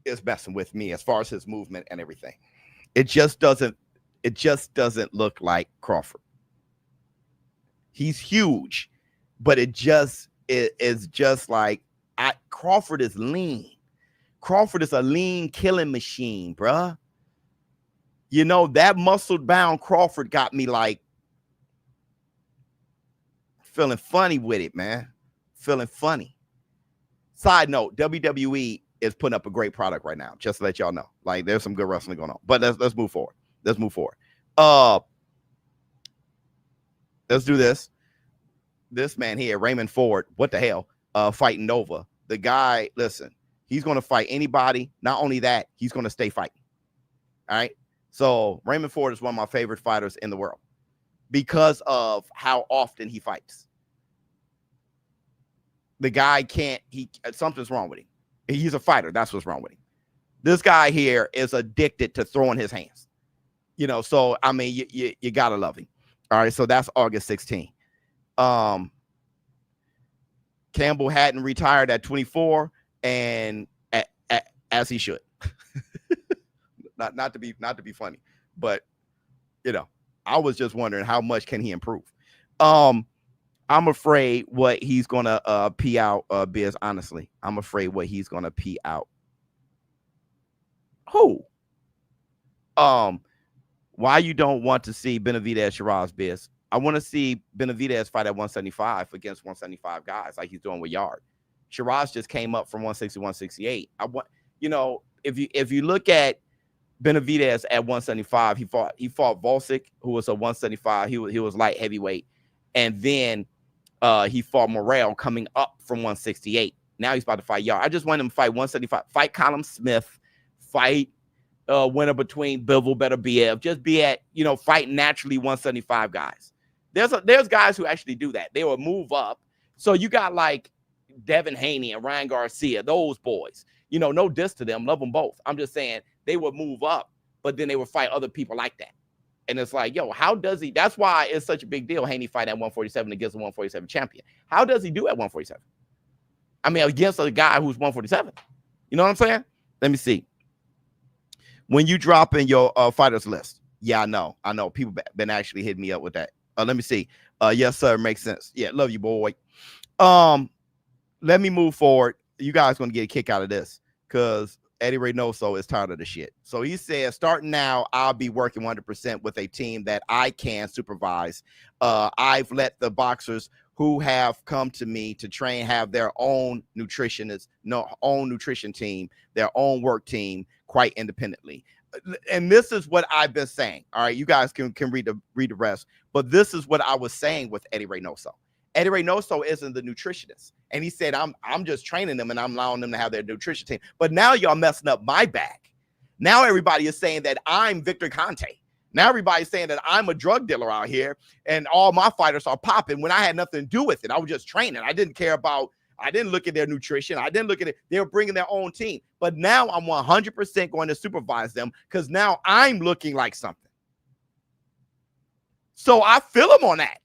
is messing with me as far as his movement and everything. It just doesn't look like Crawford. He's huge, but it's just like Crawford is lean. Crawford is a lean killing machine, bruh. You know, that muscled bound Crawford got me like feeling funny with it, man. Feeling funny. Side note, WWE is putting up a great product right now. Just to let y'all know. Like, there's some good wrestling going on. But let's move forward. Let's do this. This man here, Raymond Ford, what the hell? Fighting Nova. The guy, listen, he's going to fight anybody. Not only that, he's going to stay fighting. All right? So, Raymond Ford is one of my favorite fighters in the world because of how often he fights. The guy something's wrong with him. He's a fighter. That's what's wrong with him. This guy here is addicted to throwing his hands. You know, so, I mean, you got to love him. All right, so that's August 16th. Campbell hadn't retired at 24, and as he should. not to be funny, but, you know, I was just wondering how much can he improve. I'm afraid what he's gonna pee out, Biz. Honestly, I'm afraid what he's gonna pee out. Who? Why you don't want to see Benavidez Sheeraz, Biz? I want to see Benavidez fight at 175 against 175 guys like he's doing with Yard. Sheeraz just came up from 160, 168. I want, you know, if you look at Benavidez at 175, he fought Volcic, who was a 175. He was light heavyweight, and then he fought Morrell coming up from 168. Now he's about to fight Yard. I just want him to fight 175. Fight Colin Smith. Fight winner between Bivol, Beterbiev. Just be at, you know, fight naturally 175 guys. There's guys who actually do that. They will move up. So you got like Devin Haney and Ryan Garcia, those boys. You know, no diss to them. Love them both. I'm just saying they would move up, but then they would fight other people like that. And it's like, yo, how does he? That's why it's such a big deal. Haney fight at 147 against a 147 champion. How does he do at 147? I mean, against a guy who's 147. You know what I'm saying? Let me see. When you drop in your fighters list, yeah, I know. People been actually hitting me up with that. Let me see. Yes, sir. Makes sense. Yeah, love you, boy. Let me move forward. You guys gonna get a kick out of this because Eddie Reynoso is tired of the shit. So he says, starting now, I'll be working 100% with a team that I can supervise. I've let the boxers who have come to me to train have their own nutritionist, own nutrition team, their own work team, quite independently. And this is what I've been saying. All right, you guys can read the rest. But this is what I was saying with Eddie Reynoso. Eddie Reynoso isn't the nutritionist. And he said, I'm just training them and I'm allowing them to have their nutrition team. But now y'all messing up my bag. Now everybody is saying that I'm Victor Conte. Now everybody's saying that I'm a drug dealer out here and all my fighters are popping when I had nothing to do with it. I was just training. I didn't care about I didn't look at their nutrition. I didn't look at it. They were bringing their own team. But now I'm 100% going to supervise them because now I'm looking like something. So I feel them on that.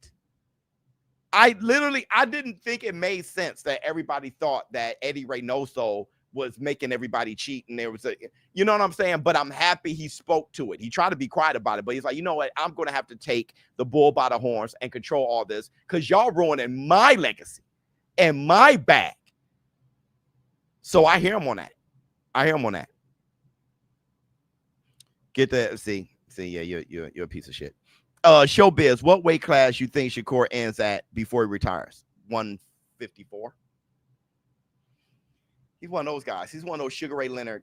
I didn't think it made sense that everybody thought that Eddie Reynoso was making everybody cheat, and there was you know what I'm saying? But I'm happy he spoke to it. He tried to be quiet about it, but he's like, you know what? I'm going to have to take the bull by the horns and control all this because y'all ruining my legacy and my bag. So I hear him on that. Get that. See, yeah, you're a piece of shit. ShowBizz, what weight class you think Shakur ends at before he retires? 154. He's one of those guys. He's one of those Sugar Ray Leonard,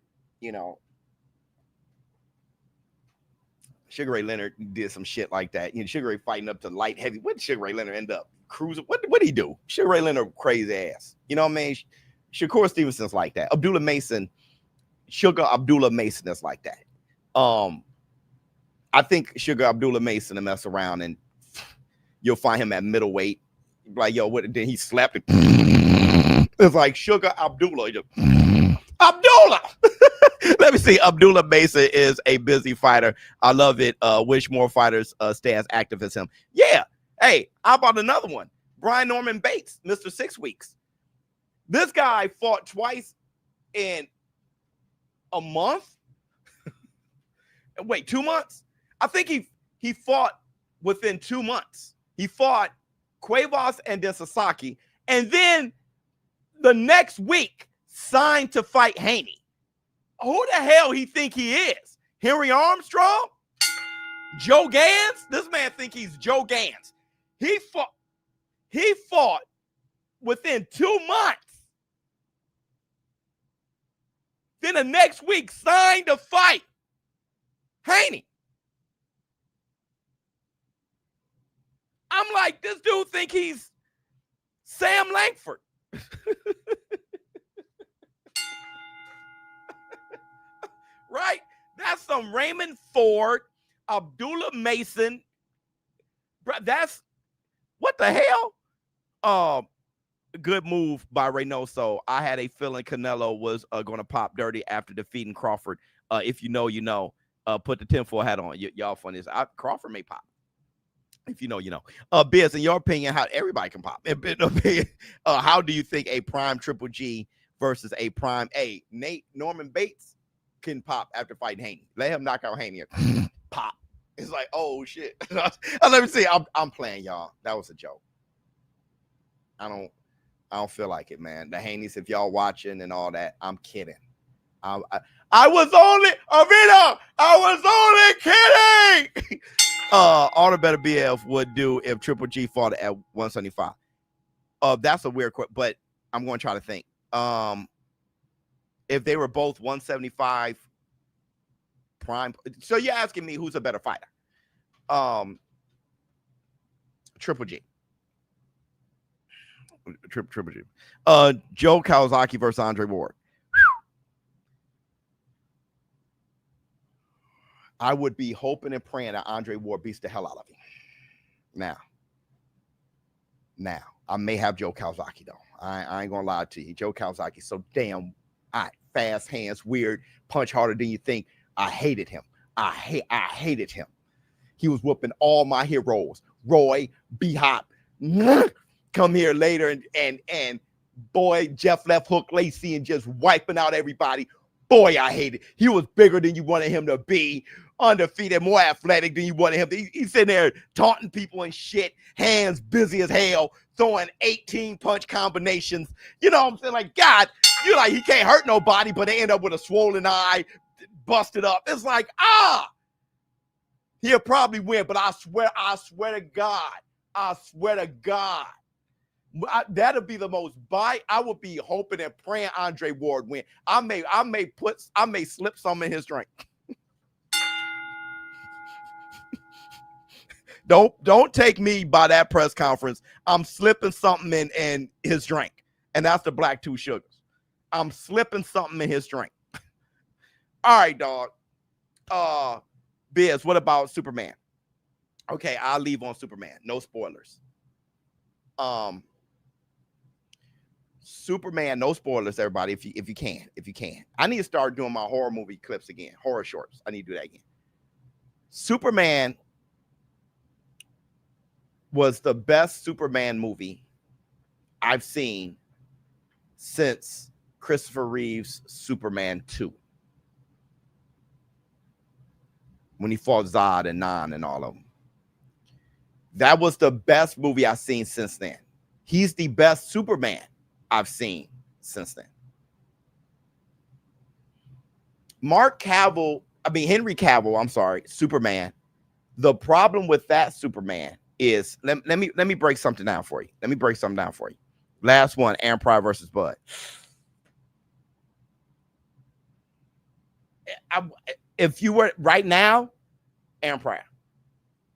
Sugar Ray Leonard did some shit like that. Sugar Ray fighting up to light heavy. What did Sugar Ray Leonard end up? Cruising? What did he do? Sugar Ray Leonard crazy ass. You know what I mean? Shakur Stevenson's like that. Abdullah Mason, Sugar Abdullah Mason is like that. I think Sugar Abdullah Mason will mess around and you'll find him at middleweight. Like, yo, what? Then he slapped it. It's like Sugar Abdullah. Abdullah! Let me see. Abdullah Mason is a busy fighter. I love it. Wish more fighters stay as active as him. Yeah. Hey, how about another one? Brian Norman Bates, Mr. 6 weeks. This guy fought twice in a month. Wait, 2 months? I think he fought within 2 months. He fought Cuevas and then Sasaki. And then the next week signed to fight Haney. Who the hell he think he is? Henry Armstrong? Joe Gans? This man think he's Joe Gans. He fought within 2 months. Then the next week signed to fight Haney. I'm like, this dude think he's Sam Langford. Right? That's some Raymond Ford, Abdullah Mason. That's what the hell? Good move by Reynoso. I had a feeling Canelo was going to pop dirty after defeating Crawford. If you know, you know. Put the tinfoil hat on. Y'all funny. Crawford may pop. If you know, you know. Biz, in your opinion, how everybody can pop. How do you think a prime Triple G versus a prime Norman Bates can pop after fighting Haney? Let him knock out Haney. Pop. It's like, oh shit. Let me see. I'm playing, y'all. That was a joke. I don't feel like it, man. The Haneys, if y'all watching and all that, I'm kidding. I was only kidding. All the better BF would do if Triple G fought at 175. That's a weird question, but I'm going to try to think. If they were both 175 prime, so you're asking me who's a better fighter? Triple G. Triple G. Joe Calzaguee versus Andre Ward. I would be hoping and praying that Andre Ward beats the hell out of him. Now, I may have Joe Calzaguee, though. I ain't going to lie to you. Joe Calzaguee, so damn fast hands, weird, punch harder than you think. I hated him. I hated him. He was whooping all my heroes. Roy, B-Hop, come here later, and boy, Jeff Left Hook Lacey and just wiping out everybody. Boy, I hate it. He was bigger than you wanted him to be, undefeated, more athletic than you wanted him to. He's sitting there taunting people and shit, hands busy as hell, throwing 18 punch combinations. You know what I'm saying? Like, God, you're like, he can't hurt nobody, but they end up with a swollen eye, busted up. It's like, he'll probably win, but I swear to God, that'll be the most I would be hoping and praying Andre Ward win. I may slip some in his drink. Don't take me by that press conference. I'm slipping something in his drink, and that's the Black 2 Sugars. I'm slipping something in his drink. All right, dog. Biz, what about Superman? Okay, I'll leave on Superman. No spoilers. Superman, no spoilers, everybody, if you can. I need to start doing my horror movie clips again, horror shorts. I need to do that again. Superman was the best Superman movie I've seen since Christopher Reeve's Superman 2. When he fought Zod and Nan and all of them. That was the best movie I've seen since then. He's the best Superman I've seen since then. Henry Cavill, Superman. The problem with that Superman is, let me break something down for you. Last one, Aaron Pryor versus Bud. If you were right now, Aaron Pryor.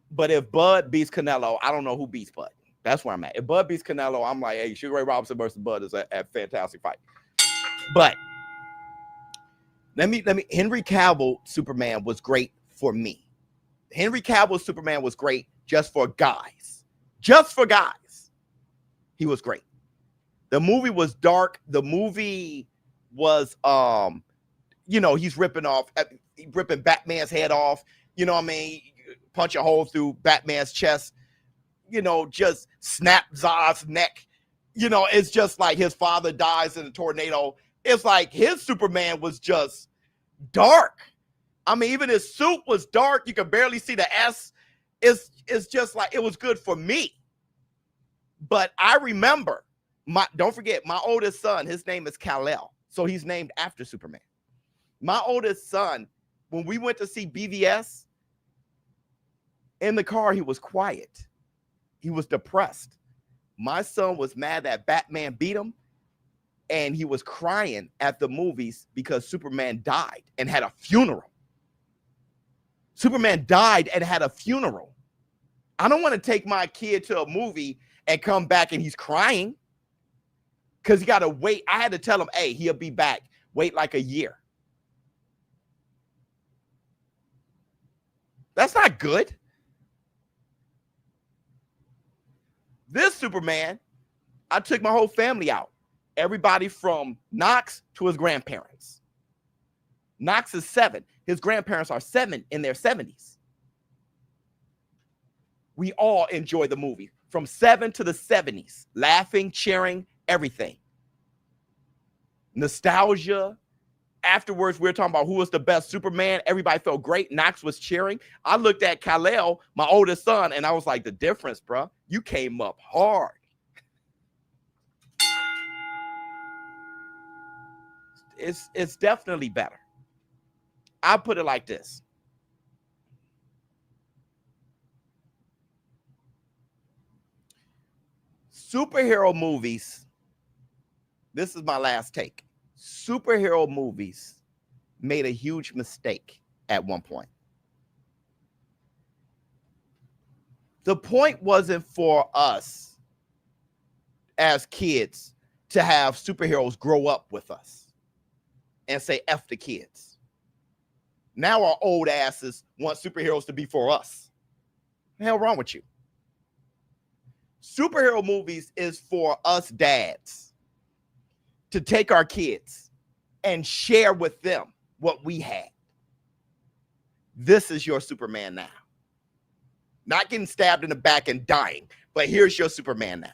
But if Bud beats Canelo, I don't know who beats Bud. That's where I'm at. If Bud beats Canelo, I'm like, hey, Sugar Ray Robinson versus Bud is a fantastic fight. But Henry Cavill Superman was great for me. Henry Cavill Superman was great just for guys. Just for guys. He was great. The movie was dark. The movie was he's ripping Batman's head off. You know what I mean? Punch a hole through Batman's chest. Just snap Zod's neck. It's just like his father dies in a tornado. It's like his Superman was just dark. I mean, even his suit was dark. You could barely see the S. It's just like, it was good for me. But I remember, don't forget, my oldest son, his name is Kal-El. So he's named after Superman. My oldest son, when we went to see BVS, in the car, he was quiet. He was depressed. My son was mad that Batman beat him, and he was crying at the movies because Superman died and had a funeral. Superman died and had a funeral. I don't want to take my kid to a movie and come back and he's crying because he got to wait. I had to tell him, hey, he'll be back. Wait like a year. That's not good. This Superman, I took my whole family out. Everybody from Knox to his grandparents. Knox is 7. His grandparents are 7 in their 70s. We all enjoy the movie from 7 to the 70s. Laughing, cheering, everything. Nostalgia. Afterwards, we were talking about who was the best Superman. Everybody felt great. Knox was cheering. I looked at Kal-El, my oldest son, and I was like, the difference, bro. You came up hard. It's definitely better. I'll put it like this. Superhero movies, this is my last take. Superhero movies made a huge mistake at one point. The point wasn't for us as kids to have superheroes grow up with us and say F the kids. Now our old asses want superheroes to be for us. What the hell wrong with you? Superhero movies is for us dads to take our kids and share with them what we had. This is your Superman now. Not getting stabbed in the back and dying, but here's your Superman now.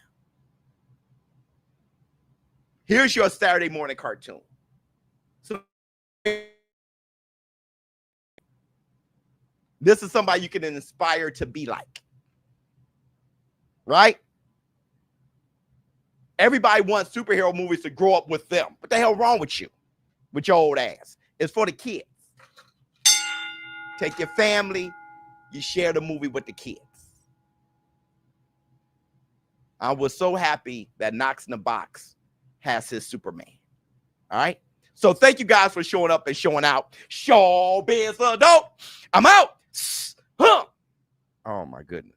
Here's your Saturday morning cartoon. So this is somebody you can inspire to be like. Right? Everybody wants superhero movies to grow up with them. What the hell wrong with you? With your old ass? It's for the kids. Take your family, you share the movie with the kids. I was so happy that Knox in the Box has his Superman. All right? So thank you guys for showing up and showing out. ShowBizz adult. I'm out. Huh. Oh, my goodness.